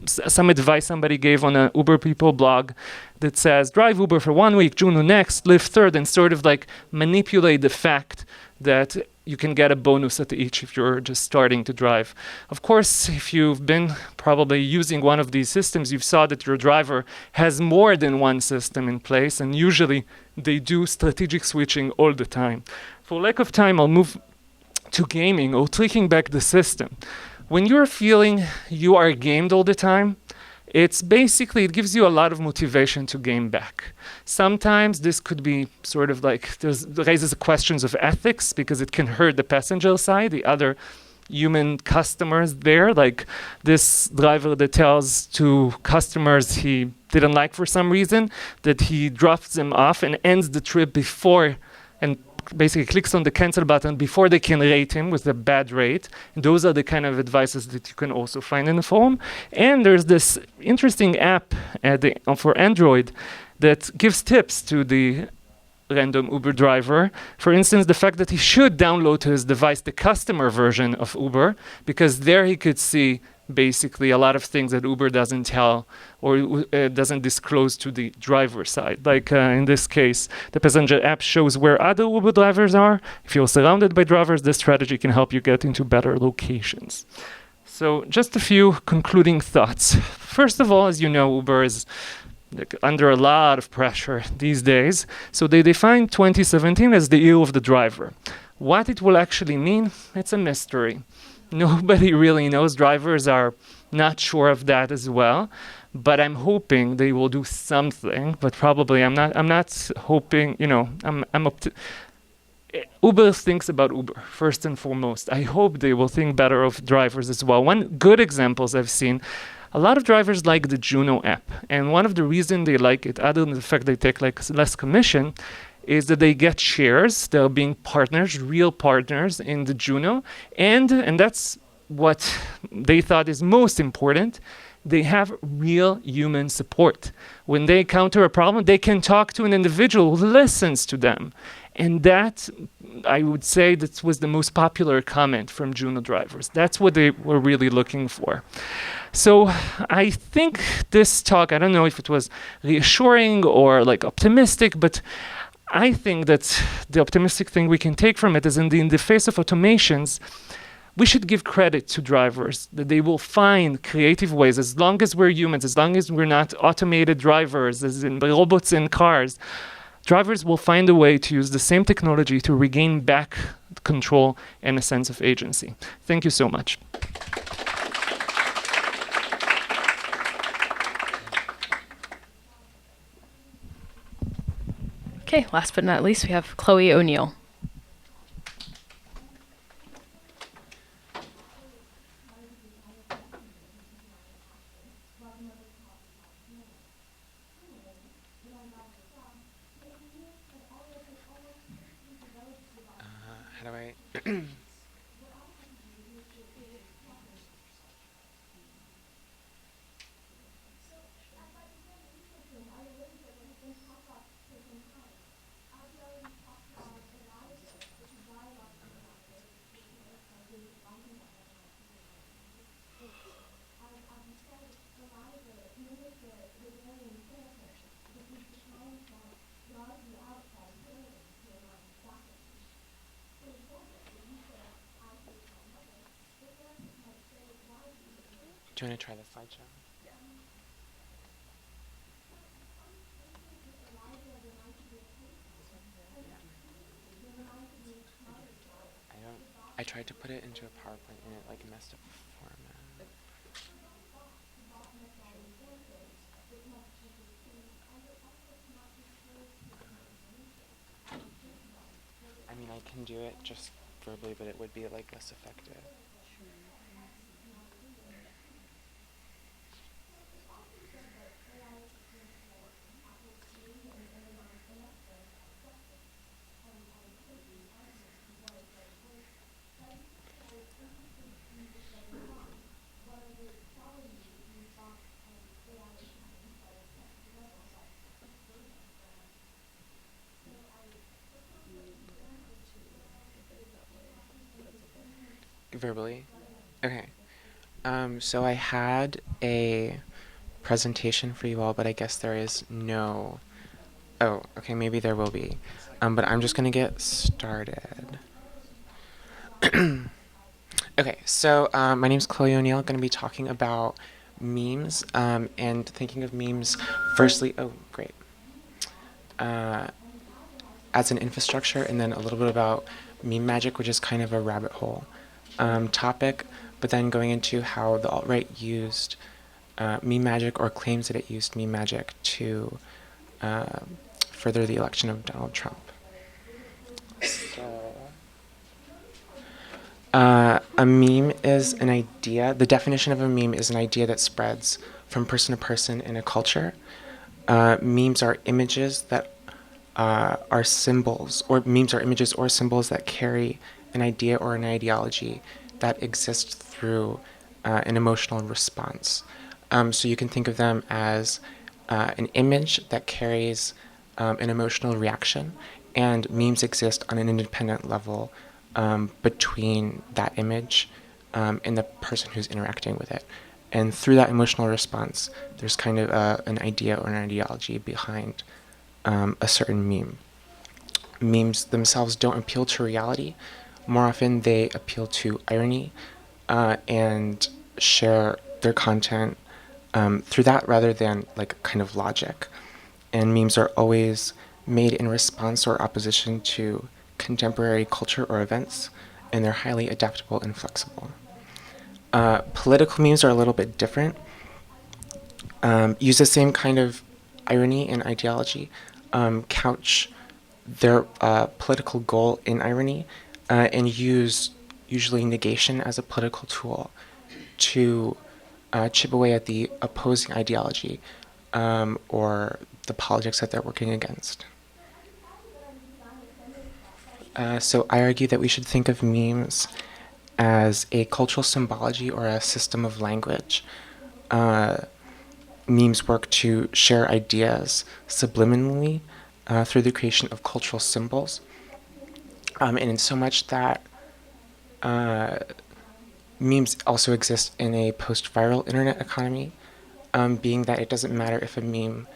advice somebody gave on a Uber People blog that says, drive Uber for 1 week, Juno next, Lyft third, and sort of like manipulate the fact that you can get a bonus at each if you're just starting to drive. Of course, if you've been probably using one of these systems, you've saw that your driver has more than one system in place, and usually they do strategic switching all the time. For lack of time, I'll move to gaming or tweaking back the system. When you're feeling you are gamed all the time, it gives you a lot of motivation to game back. Sometimes this could be sort of like, raises questions of ethics because it can hurt the passenger side, the other human customers there, like this driver that tells to customers he didn't like for some reason, that he drops them off and ends the trip before, and basically clicks on the cancel button before they can rate him with a bad rate. And those are the kind of advices that you can also find in the forum. And there's this interesting app for Android that gives tips to the random Uber driver. For instance, the fact that he should download to his device the customer version of Uber, because there he could see basically a lot of things that Uber doesn't tell or doesn't disclose to the driver side. Like in this case, the passenger app shows where other Uber drivers are. If you're surrounded by drivers, this strategy can help you get into better locations. So just a few concluding thoughts. First of all, as you know, Uber is under a lot of pressure these days. So they defined 2017 as the year of the driver. What it will actually mean, it's a mystery. Nobody really knows. Drivers are not sure of that as well, but I'm hoping they will do something. But probably I'm not hoping. Uber thinks about Uber first and foremost. I hope they will think better of drivers as well. One good examples I've seen. A lot of drivers like the Juno app, and one of the reasons they like it, other than the fact they take less commission, is that they get shares. They're being partners, real partners in the Juno. And that's what they thought is most important. They have real human support. When they encounter a problem, they can talk to an individual who listens to them. And that, I would say, that was the most popular comment from Juno drivers. That's what they were really looking for. So I think this talk, I don't know if it was reassuring or like optimistic, but I think that the optimistic thing we can take from it is in the face of automations, we should give credit to drivers, that they will find creative ways, as long as we're humans, as long as we're not automated drivers, as in robots in cars, drivers will find a way to use the same technology to regain back control and a sense of agency. Thank you so much. Okay, last but not least, we have Chloe O'Neill. How do I... Do you want to try the slideshow? I tried to put it into a PowerPoint and it like messed up the format. I mean, I can do it just verbally, but it would be like less effective. Verbally? Okay. So I had a presentation for you all, but I guess there is no... Oh, okay, maybe there will be. But I'm just gonna get started. Okay, so my name's Chloe O'Neill. I'm gonna be talking about memes and thinking of memes firstly... Oh, great. As an infrastructure, and then a little bit about meme magic, which is kind of a rabbit hole topic, but then going into how the alt-right used meme magic, or claims that it used meme magic to further the election of Donald Trump. So, a meme is an idea. The definition of a meme is an idea that spreads from person to person in a culture. Memes are images that are symbols, or memes are images or symbols that carry an idea or an ideology that exists through an emotional response. So you can think of them as an image that carries an emotional reaction, and memes exist on an independent level between that image and the person who's interacting with it. And through that emotional response, there's kind of an idea or an ideology behind a certain meme. Memes themselves don't appeal to reality. More often, they appeal to irony and share their content through that rather than like kind of logic. And memes are always made in response or opposition to contemporary culture or events, and they're highly adaptable and flexible. Political memes are a little bit different. Use the same kind of irony and ideology, couch their political goal in irony, and use usually negation as a political tool to chip away at the opposing ideology or the politics that they're working against. So I argue that we should think of memes as a cultural symbology or a system of language. Memes work to share ideas subliminally through the creation of cultural symbols. And in so much that memes also exist in a post-viral internet economy, being that it doesn't matter if a meme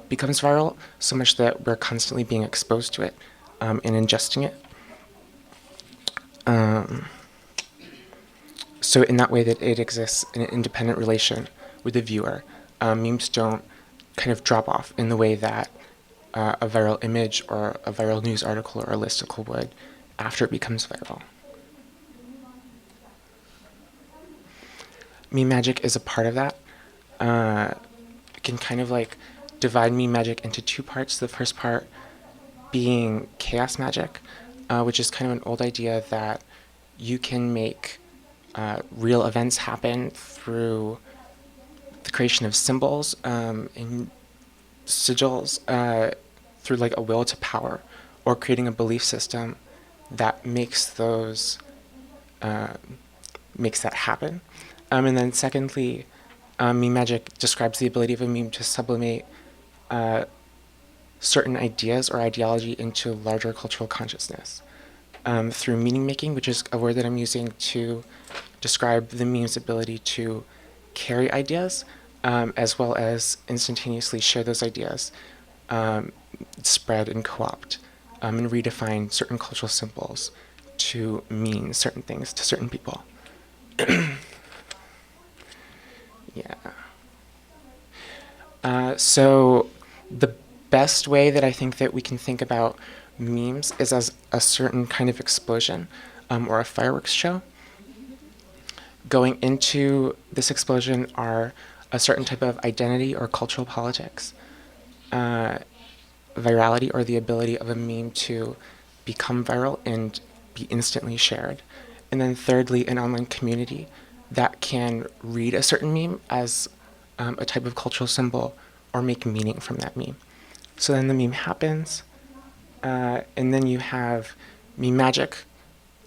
becomes viral, so much that we're constantly being exposed to it and ingesting it. So in that way that it exists in an independent relation with the viewer, memes don't kind of drop off in the way that a viral image or a viral news article or a listicle would after it becomes viral. Meme magic is a part of that. You can kind of like divide meme magic into two parts. The first part being chaos magic, which is kind of an old idea that you can make real events happen through the creation of symbols and sigils through like a will to power, or creating a belief system that makes those makes that happen. And then secondly, meme magic describes the ability of a meme to sublimate certain ideas or ideology into larger cultural consciousness through meaning making, which is a word that I'm using to describe the meme's ability to carry ideas as well as instantaneously share those ideas, spread and co-opt, and redefine certain cultural symbols to mean certain things to certain people. Yeah. So the best way that I think that we can think about memes is as a certain kind of explosion or a fireworks show. Going into this explosion are a certain type of identity or cultural politics, virality or the ability of a meme to become viral and be instantly shared. And then thirdly, an online community that can read a certain meme as a type of cultural symbol or make meaning from that meme. So then the meme happens, and then you have meme magic,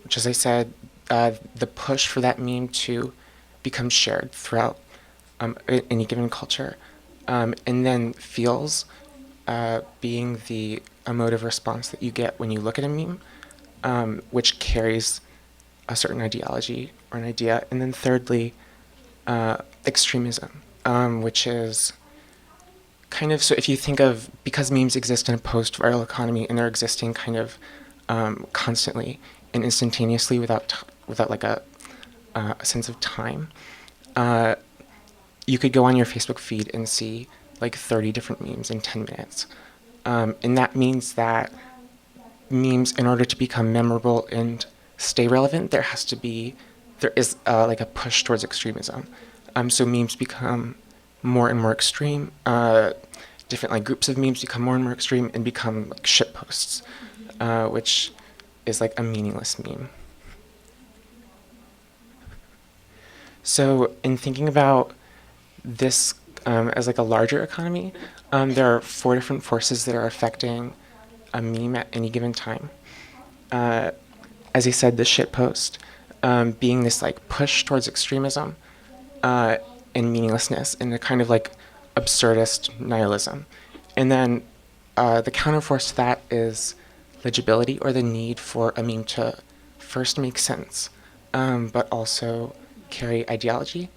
which, as I said, the push for that meme to become shared throughout any given culture, and then feels being the emotive response that you get when you look at a meme, which carries a certain ideology or an idea. And then thirdly, extremism, which is kind of, so if you think of, because memes exist in a post-viral economy and they're existing kind of constantly and instantaneously without like a sense of time, you could go on your Facebook feed and see like 30 different memes in 10 minutes. And that means that memes, in order to become memorable and stay relevant, there is like a push towards extremism. So memes become more and more extreme. Different like groups of memes become more and more extreme and become like shit posts, which is like a meaningless meme. So in thinking about this as like a larger economy, there are 4 different forces that are affecting a meme at any given time. As I said, the shitpost being this like push towards extremism and meaninglessness and a kind of like absurdist nihilism. And then the counterforce to that is legibility, or the need for a meme to first make sense, but also carry ideology.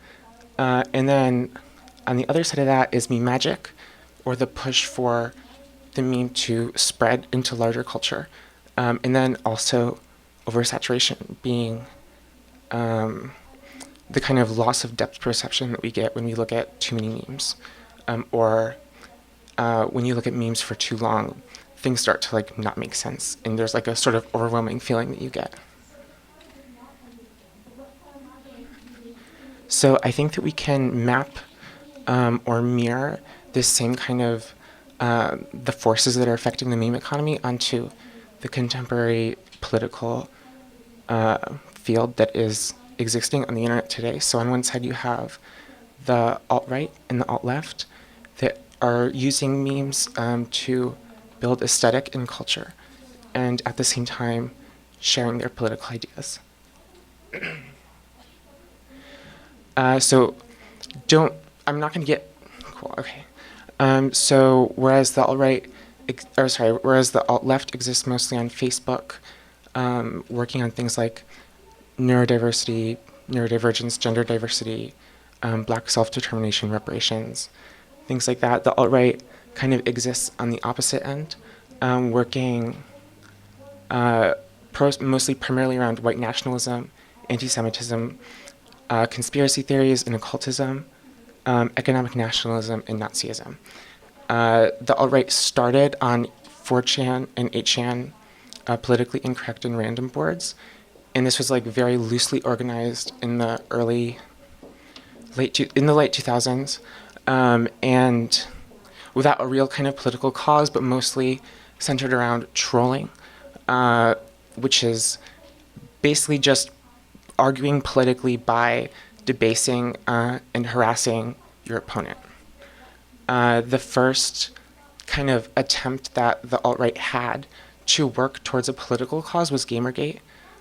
And then on the other side of that is meme magic, or the push for the meme to spread into larger culture. And then also oversaturation, being the kind of loss of depth perception that we get when we look at too many memes. Or when you look at memes for too long, things start to like not make sense, and there's like a sort of overwhelming feeling that you get. So I think that we can map or mirror this same kind of the forces that are affecting the meme economy onto the contemporary political field that is existing on the internet today. So on one side you have the alt-right and the alt-left that are using memes to build aesthetic and culture, and at the same time sharing their political ideas. I'm not going to get, cool, okay. So whereas the alt-left exists mostly on Facebook, working on things like neurodiversity, neurodivergence, gender diversity, Black self-determination, reparations, things like that. The alt-right kind of exists on the opposite end, working mostly primarily around white nationalism, anti-Semitism, conspiracy theories and occultism, economic nationalism, and Nazism. The alt-right started on 4chan and 8chan, politically incorrect and random boards, and this was like very loosely organized in the late 2000s, and without a real kind of political cause, but mostly centered around trolling, which is basically just arguing politically by debasing and harassing your opponent. The first kind of attempt that the alt-right had to work towards a political cause was Gamergate,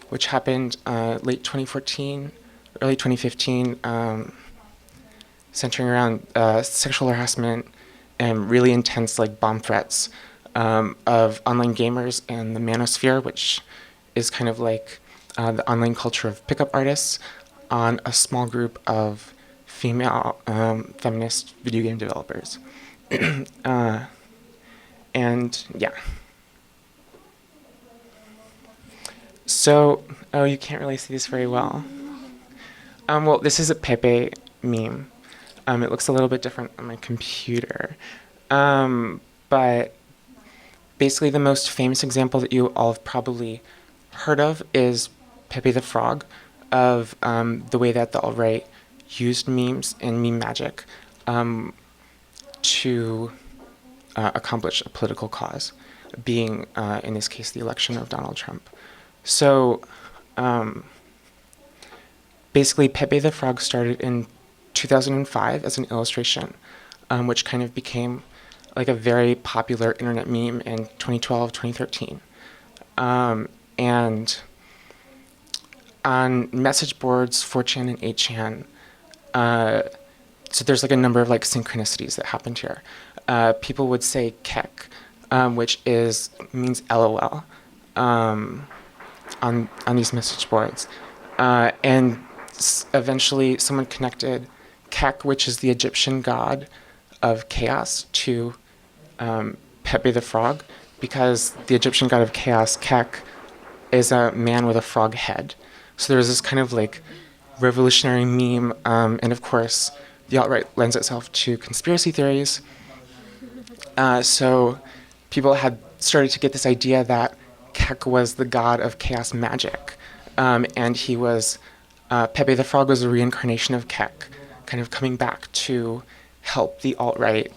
which happened late 2014, early 2015, centering around sexual harassment and really intense like bomb threats of online gamers and the manosphere, which is kind of like the online culture of pickup artists, on a small group of female feminist video game developers. And yeah. So, oh, you can't really see this very well. Well, this is a Pepe meme. It looks a little bit different on my computer. But basically the most famous example that you all have probably heard of is Pepe the Frog, of the way that the alt-right used memes and meme magic to accomplish a political cause, being, in this case, the election of Donald Trump. So basically, Pepe the Frog started in 2005 as an illustration, which kind of became like a very popular internet meme in 2012, 2013. And on message boards, 4chan and 8chan, so there's like a number of like synchronicities that happened here. People would say kek, which means LOL, on these message boards. And eventually someone connected Kek, which is the Egyptian god of chaos, to Pepe the Frog, because the Egyptian god of chaos, Kek, is a man with a frog head. So there's this kind of like revolutionary meme, and of course, the alt-right lends itself to conspiracy theories. So people had started to get this idea that Kek was the god of chaos magic, and he was, Pepe the Frog was a reincarnation of Kek, kind of coming back to help the alt-right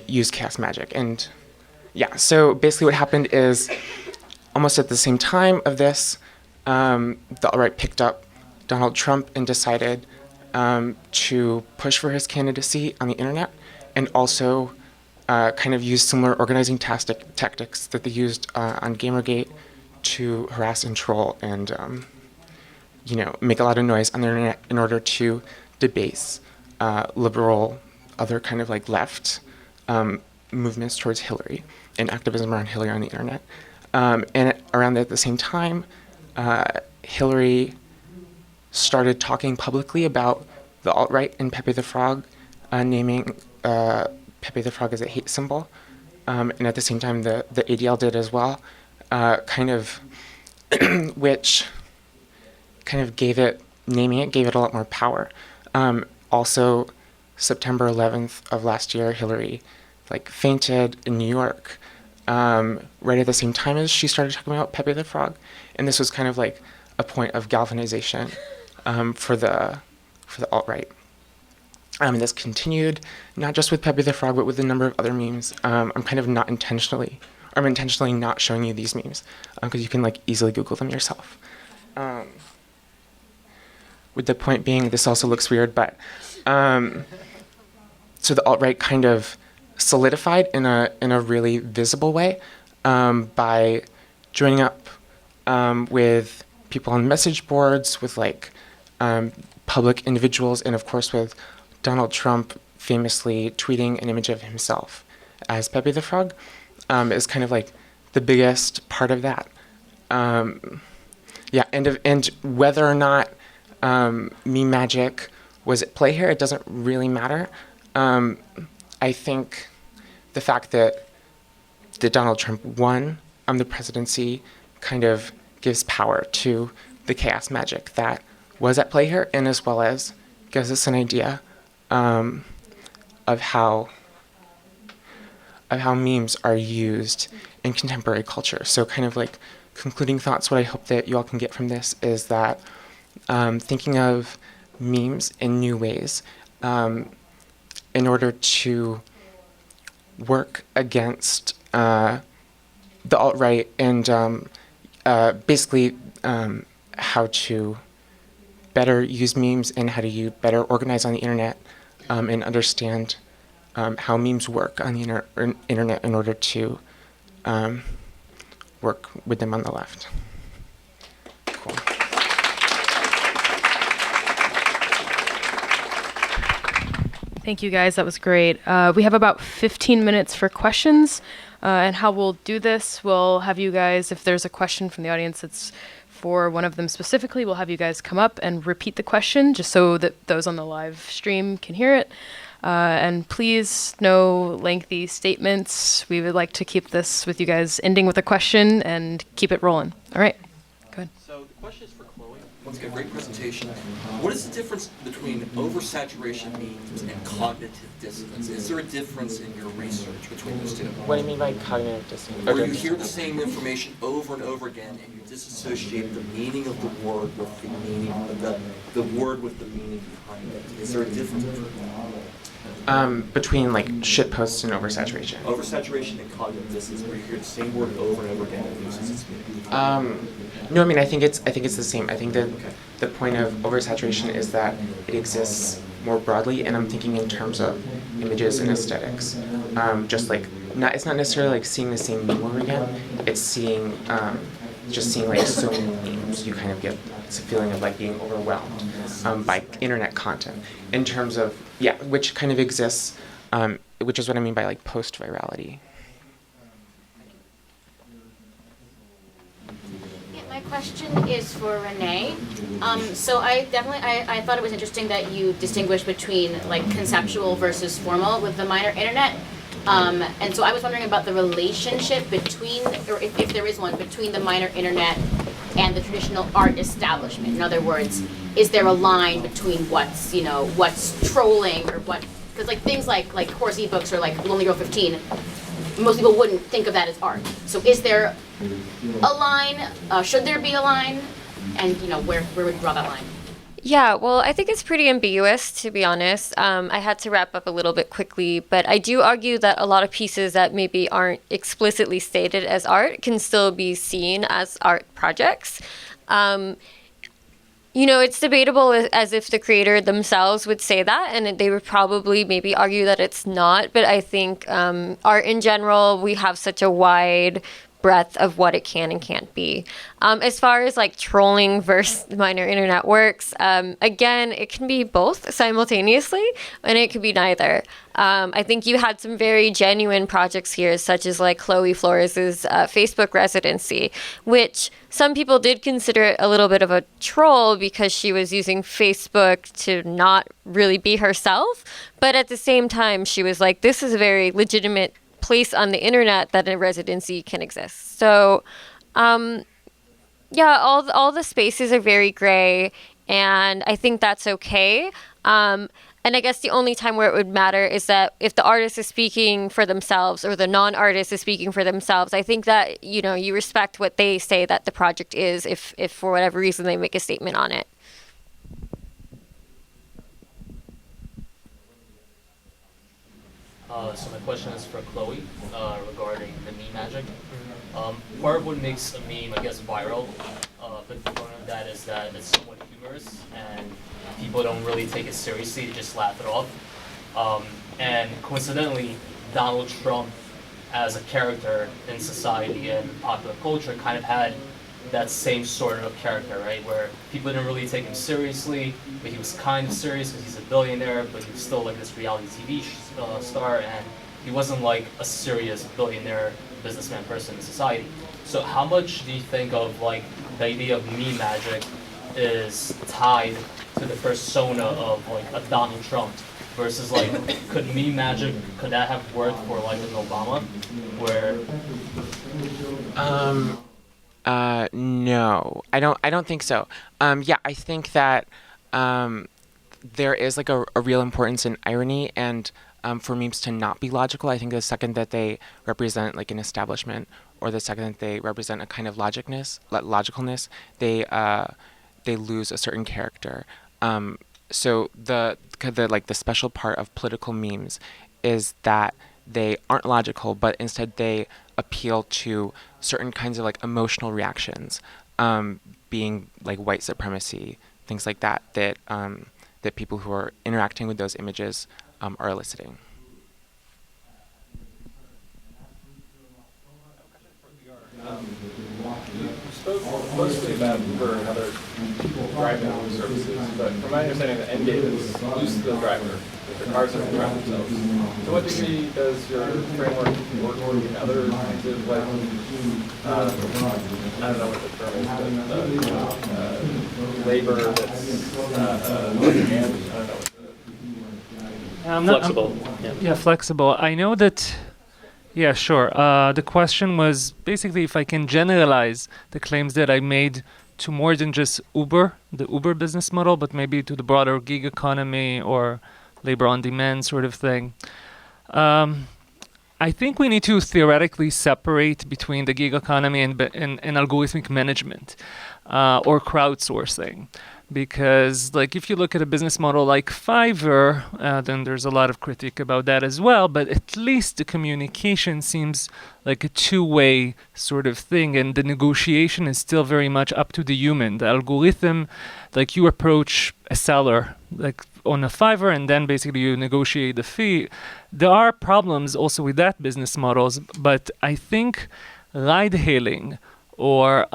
use chaos magic. And yeah, so basically what happened is, almost at the same time of this, the alt-right picked up Donald Trump and decided to push for his candidacy on the internet, and also kind of use similar organizing tactics that they used on Gamergate to harass and troll and make a lot of noise on the internet in order to debase liberal, other kind of like left movements towards Hillary and activism around Hillary on the internet. And around at the same time, Hillary started talking publicly about the alt-right and Pepe the Frog, naming Pepe the Frog as a hate symbol. And at the same time, the ADL did as well, which kind of gave it a lot more power. Also, September 11th of last year, Hillary fainted in New York, right at the same time as she started talking about Pepe the Frog. And this was kind of like a point of galvanization for the alt-right. And this continued not just with Pepe the Frog, but with a number of other memes. I'm intentionally not showing you these memes because you can easily Google them yourself. With the point being, this also looks weird, but so the alt-right kind of solidified in a really visible way by joining up with people on message boards, with public individuals, and of course with Donald Trump famously tweeting an image of himself as Pepe the Frog is kind of the biggest part of that. And whether or not meme magic was at play here, it doesn't really matter. I think the fact that Donald Trump won the presidency kind of gives power to the chaos magic that was at play here, and as well as gives us an idea of how memes are used in contemporary culture. So kind of concluding thoughts, what I hope that you all can get from this is that thinking of memes in new ways in order to work against the alt-right and basically how to better use memes and how to better organize on the internet and understand how memes work on the internet in order to work with them on the left. Cool. Thank you, guys. That was great. We have about 15 minutes for questions. And how we'll do this, we'll have you guys, if there's a question from the audience that's for one of them specifically, we'll have you guys come up and repeat the question just so that those on the live stream can hear it. And please, no lengthy statements. We would like to keep this with you guys ending with a question and keep it rolling. All right, go ahead. So the question is for Chloe. Once again, great presentation. What is the difference between oversaturation memes and cognitive dissonance? Is there a difference in your research between those two? What do you mean by cognitive dissonance? Where you hear the same information over and over again, and you disassociate the meaning of the word with the meaning of the word with the meaning behind it. Is there a difference between shit posts and oversaturation? Oversaturation and cognitive dissonance, where you hear the same word over and over again and it loses its meaning. No, I mean I think it's the same. I think that the point of oversaturation is that it exists more broadly, and I'm thinking in terms of images and aesthetics. It's not necessarily seeing the same meme over again. It's seeing so many memes. You kind of get a feeling of being overwhelmed by internet content. In terms of which kind of exists, which is what I mean by post virality. My question is for Renee. So I thought it was interesting that you distinguished between like conceptual versus formal with the minor internet. And so I was wondering about the relationship between, or if there is one, between the minor internet and the traditional art establishment. In other words, is there a line between what's trolling or what? Because like things like course ebooks or like Lonely Girl 15, most people wouldn't think of that as art. So is there a line? Should there be a line? And where would you draw that line? Yeah, well, I think it's pretty ambiguous, to be honest. I had to wrap up a little bit quickly, but I do argue that a lot of pieces that maybe aren't explicitly stated as art can still be seen as art projects. It's debatable as if the creator themselves would say that, and they would probably maybe argue that it's not. But I think art in general, we have such a wide breadth of what it can and can't be. As far as like trolling versus minor internet works, again, it can be both simultaneously, and it could be neither. I think you had some very genuine projects here, such as like Chloe Flores's Facebook residency, which some people did consider a little bit of a troll because she was using Facebook to not really be herself. But at the same time, she was like, this is a very legitimate place on the internet that a residency can exist. So, all the spaces are very gray, and I think that's okay. And I guess the only time where it would matter is that if the artist is speaking for themselves or the non-artist is speaking for themselves, I think that, you respect what they say that the project is if for whatever reason they make a statement on it. So my question is for Chloe regarding the meme magic. Part of what makes a meme, I guess, viral, but part of that is that it's somewhat humorous and people don't really take it seriously, they just laugh it off. And coincidentally, Donald Trump as a character in society and popular culture kind of had that same sort of character, right? Where people didn't really take him seriously, but he was kind of serious because he's a billionaire, but he was still like this reality TV star, and he wasn't like a serious billionaire businessman person in society. So how much do you think of like the idea of meme magic is tied to the persona of like a Donald Trump versus like could meme magic, could that have worked for like an Obama where No, I don't think so. I think that there is like a real importance in irony and for memes to not be logical. I think the second that they represent like an establishment or the second that they represent a kind of logicalness, they lose a certain character. So the special part of political memes is that they aren't logical, but instead they appeal to certain kinds of like emotional reactions, being like white supremacy, things like that that people who are interacting with those images are eliciting. You spoke mostly about Uber and other drive-down services, but from my understanding, the end game is use the driver. The cars have to drive themselves. To what degree does your framework work in other kinds of like, I don't know what the term is, but labor that's on demand? I don't know what flexible. Flexible. I know that. Yeah, sure. The question was basically if I can generalize the claims that I made to more than just Uber, the Uber business model, but maybe to the broader gig economy or labor on demand sort of thing. I think we need to theoretically separate between the gig economy and algorithmic management or crowdsourcing. Because like if you look at a business model like Fiverr, then there's a lot of critique about that as well, but at least the communication seems like a two-way sort of thing, and the negotiation is still very much up to the human. The algorithm, like you approach a seller like on a Fiverr and then basically you negotiate the fee. There are problems also with that business models, but I think ride-hailing or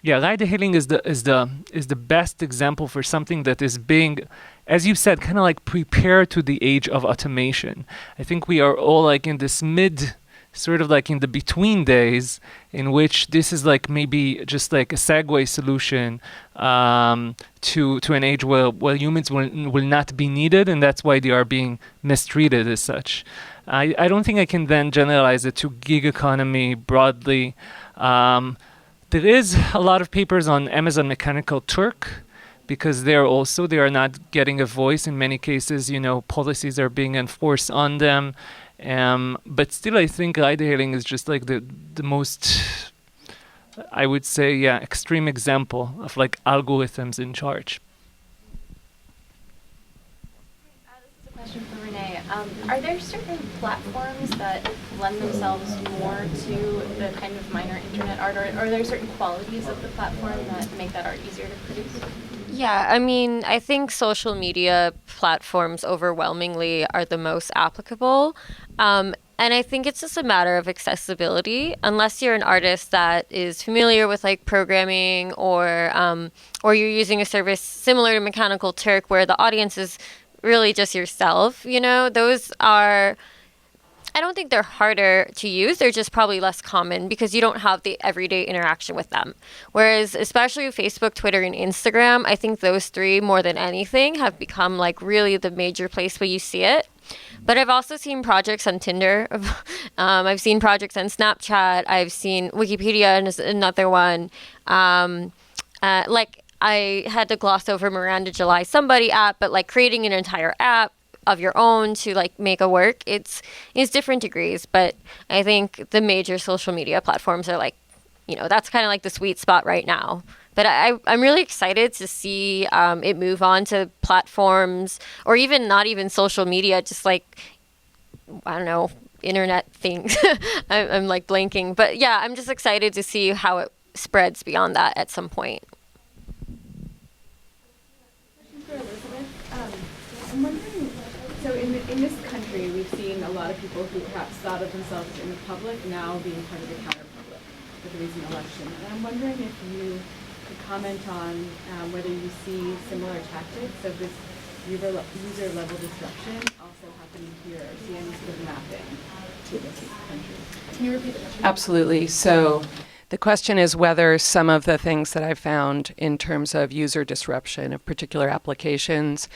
ride-hailing is the best example for something that is being, as you said, kind of like prepared to the age of automation. I think we are all like in this sort of like in the between days, in which this is like maybe just like a segue solution to an age where humans will not be needed, and that's why they are being mistreated as such. I don't think I can then generalize it to gig economy broadly. There is a lot of papers on Amazon Mechanical Turk, because they are not getting a voice in many cases. Policies are being enforced on them. But still, I think ride-hailing is just like the most, I would say, extreme example of like algorithms in charge. This is a question for Renee. Are there certain platforms that lend themselves more to the kind of minor internet art, or are there certain qualities of the platform that make that art easier to produce? Yeah, I mean, I think social media platforms overwhelmingly are the most applicable. And I think it's just a matter of accessibility. Unless you're an artist that is familiar with like programming, or you're using a service similar to Mechanical Turk where the audience is really just yourself, those are, I don't think they're harder to use. They're just probably less common because you don't have the everyday interaction with them. Whereas especially with Facebook, Twitter, and Instagram, I think those three more than anything have become like really the major place where you see it. But I've also seen projects on Tinder. I've seen projects on Snapchat. I've seen Wikipedia is another one. Like I had to gloss over Miranda July Somebody app, but like creating an entire app of your own to like make a work, it's different degrees. But I think the major social media platforms are like, that's kind of like the sweet spot right now. But I'm really excited to see it move on to platforms, or even not even social media, just like, I don't know, internet things. I'm like blanking. But yeah, I'm just excited to see how it spreads beyond that at some point. For Elisabeth, I'm wondering, so in this country, we've seen a lot of people who perhaps thought of themselves in the public now being part of the counter-public with the recent election. And I'm wondering if you could comment on whether you see similar tactics of this user-level disruption also happening here, or see any sort of mapping to this country. Can you repeat the question? Absolutely. So the question is whether some of the things that I've found in terms of user disruption of particular applications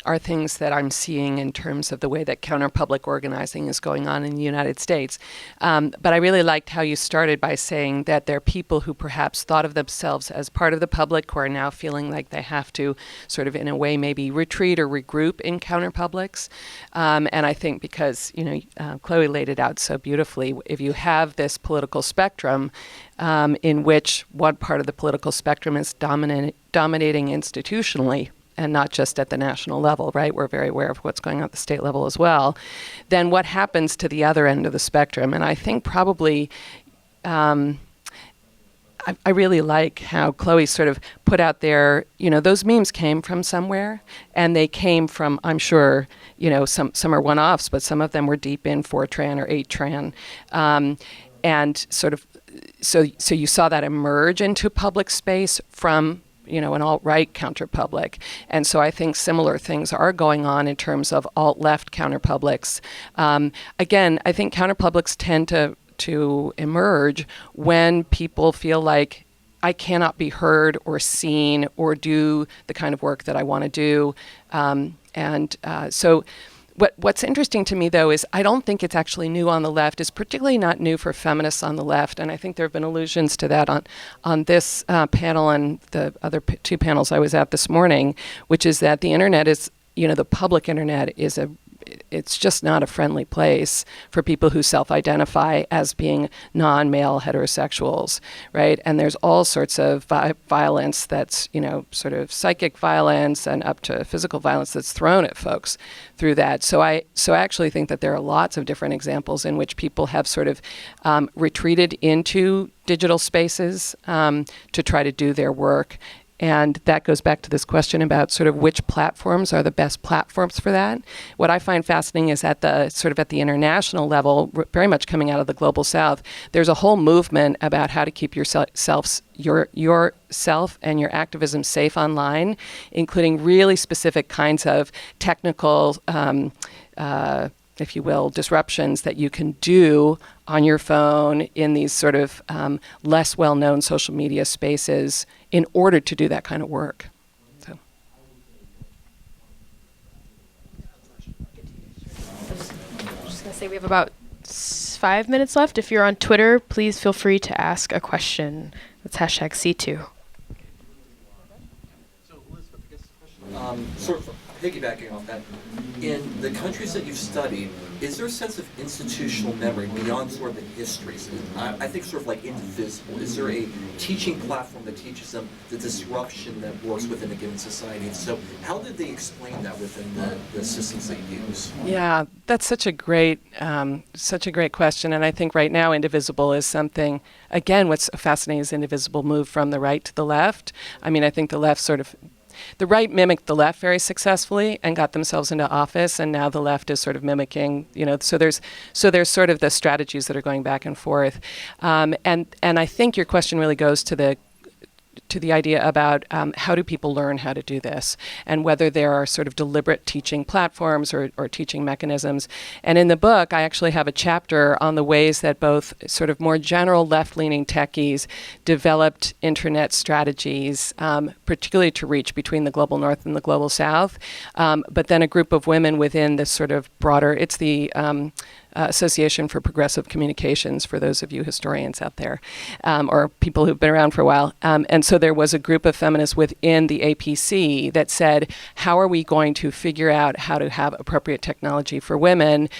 are things that I'm seeing in terms of the way that counter-public organizing is going on in the United States. But I really liked how you started by saying that there are people who perhaps thought of themselves as part of the public who are now feeling like they have to sort of in a way maybe retreat or regroup in counter-publics. And I think because, Chloe laid it out so beautifully, if you have this political spectrum in which one part of the political spectrum is dominating institutionally, and not just at the national level, right? We're very aware of what's going on at the state level as well. Then what happens to the other end of the spectrum? And I think probably, I really like how Chloe sort of put out there, those memes came from somewhere, and they came from, I'm sure, some are one-offs, but some of them were deep in Fortran or 8chan. And sort of, so you saw that emerge into public space from an alt-right counter-public. And so I think similar things are going on in terms of alt-left counter-publics. Again, I think counter-publics tend to emerge when people feel like I cannot be heard or seen or do the kind of work that I want to do. So what's interesting to me, though, is I don't think it's actually new on the left. It's particularly not new for feminists on the left, and I think there have been allusions to that on this panel and the other two panels I was at this morning, which is that the internet is, the public internet is it's just not a friendly place for people who self-identify as being non-male heterosexuals, right? And there's all sorts of violence that's, sort of psychic violence and up to physical violence that's thrown at folks through that. So I actually think that there are lots of different examples in which people have sort of retreated into digital spaces to try to do their work. And that goes back to this question about sort of which platforms are the best platforms for that. What I find fascinating is at the sort of at the international level, very much coming out of the global south, there's a whole movement about how to keep yourself and your activism safe online, including really specific kinds of technical if you will, disruptions that you can do on your phone in these sort of less well-known social media spaces in order to do that kind of work. So. I'm just going to say we have about 5 minutes left. If you're on Twitter, please feel free to ask a question. That's hashtag C2. So, Elisabeth, I guess the question, sort of piggybacking off that, in the countries that you've studied, is there a sense of institutional memory beyond sort of the histories? I think sort of like indivisible. Is there a teaching platform that teaches them the disruption that works within a given society? And so how did they explain that within the systems they use? Yeah, that's such a great question. And I think right now indivisible is something, again, what's fascinating is indivisible moved from the right to the left. I mean, I think the right mimicked the left very successfully and got themselves into office, and now the left is sort of mimicking, so there's sort of the strategies that are going back and forth. And I think your question really goes to the idea about how do people learn how to do this, and whether there are sort of deliberate teaching platforms or teaching mechanisms. And in the book, I actually have a chapter on the ways that both sort of more general left-leaning techies developed internet strategies, particularly to reach between the global north and the global south, but then a group of women within this sort of broader, it's the Association for Progressive Communications, for those of you historians out there, or people who've been around for a while. And so there was a group of feminists within the APC that said, how are we going to figure out how to have appropriate technology for women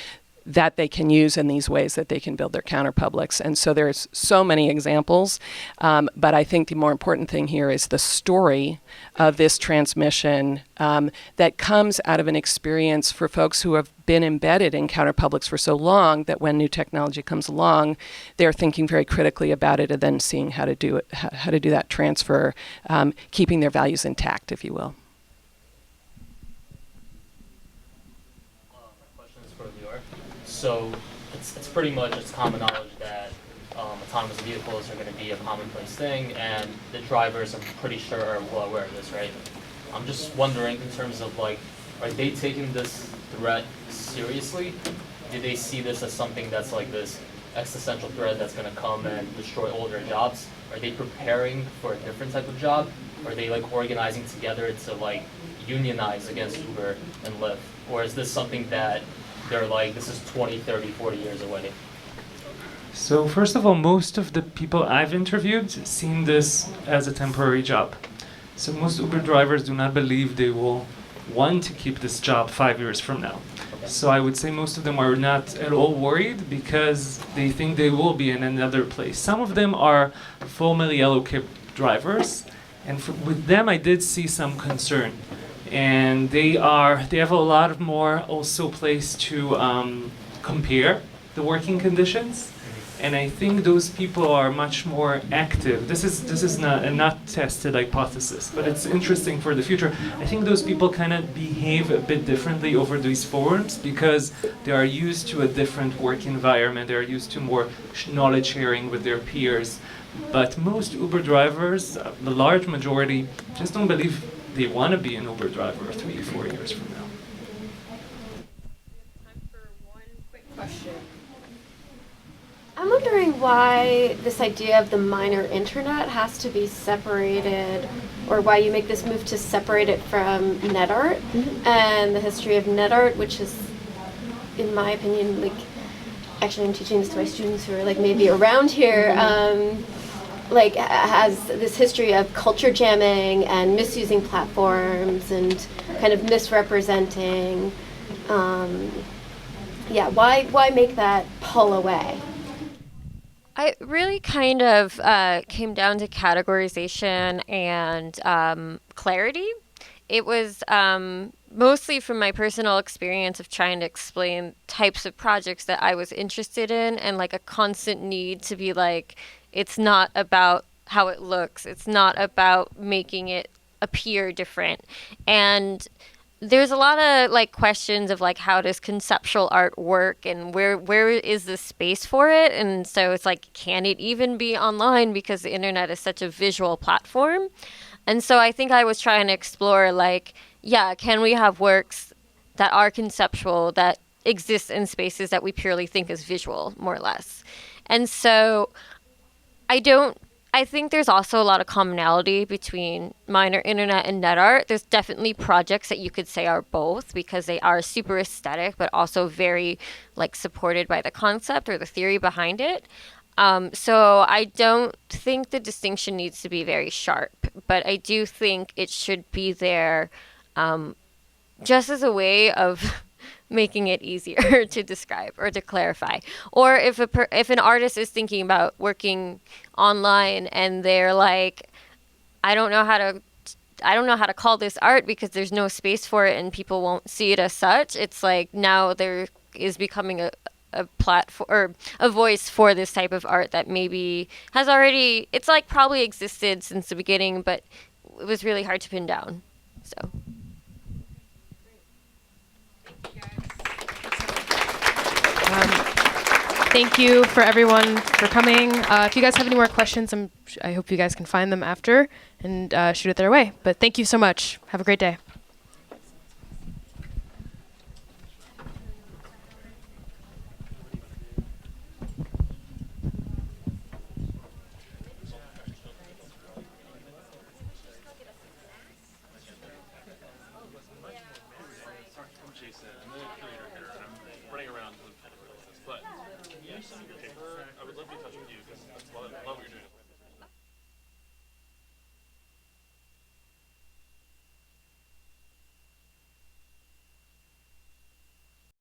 that they can use in these ways that they can build their counterpublics? And so there's so many examples, but I think the more important thing here is the story of this transmission that comes out of an experience for folks who have been embedded in counterpublics for so long that when new technology comes along, they're thinking very critically about it and then seeing how to do it, how to do that transfer, keeping their values intact, if you will. So it's pretty much common knowledge that autonomous vehicles are going to be a commonplace thing, and the drivers, I'm pretty sure, are well aware of this, right? I'm just wondering, in terms of like, are they taking this threat seriously? Do they see this as something that's like this existential threat that's going to come and destroy all their jobs? Are they preparing for a different type of job? Are they like organizing together to like unionize against Uber and Lyft? Or is this something that they're like, this is 20, 30, 40 years away? So first of all, most of the people I've interviewed seen this as a temporary job. So most Uber drivers do not believe they will want to keep this job 5 years from now. So I would say most of them are not at all worried because they think they will be in another place. Some of them are formerly yellow cab drivers, and with them I did see some concern. And they have a lot more also place to compare the working conditions, and I think those people are much more active. This is not a not tested hypothesis, but it's interesting for the future. I think those people kind of behave a bit differently over these forums because they are used to a different work environment. They are used to more knowledge sharing with their peers. But most Uber drivers, the large majority, just don't believe they want to be an Uber driver 3 or 4 years from now. Time for one quick question. I'm wondering why this idea of the minor internet has to be separated, or why you make this move to separate it from net art and the history of net art, which is, in my opinion, like, actually I'm teaching this to my students who are like maybe around here, like has this history of culture jamming and misusing platforms and kind of misrepresenting. Why make that pull away? I really kind of came down to categorization and clarity. It was mostly from my personal experience of trying to explain types of projects that I was interested in, and like a constant need to be like, it's not about how it looks. It's not about making it appear different. And there's a lot of like questions of like, how does conceptual art work, and where is the space for it? And so it's like, can it even be online because the internet is such a visual platform? And so I think I was trying to explore like, yeah, can we have works that are conceptual, that exists in spaces that we purely think is visual, more or less. And so I think there's also a lot of commonality between minor internet and net art. There's definitely projects that you could say are both because they are super aesthetic, but also very like supported by the concept or the theory behind it. So I don't think the distinction needs to be very sharp, but I do think it should be there just as a way of making it easier to describe or to clarify. Or if an artist is thinking about working online and they're like, I don't know how to call this art because there's no space for it and people won't see it as such. It's like now there is becoming a platform or a voice for this type of art that maybe has already, it's like probably existed since the beginning, but it was really hard to pin down. So. Thank you for everyone for coming. If you guys have any more questions, I hope you guys can find them after and shoot it their way. But thank you so much. Have a great day. I would love to touch with you because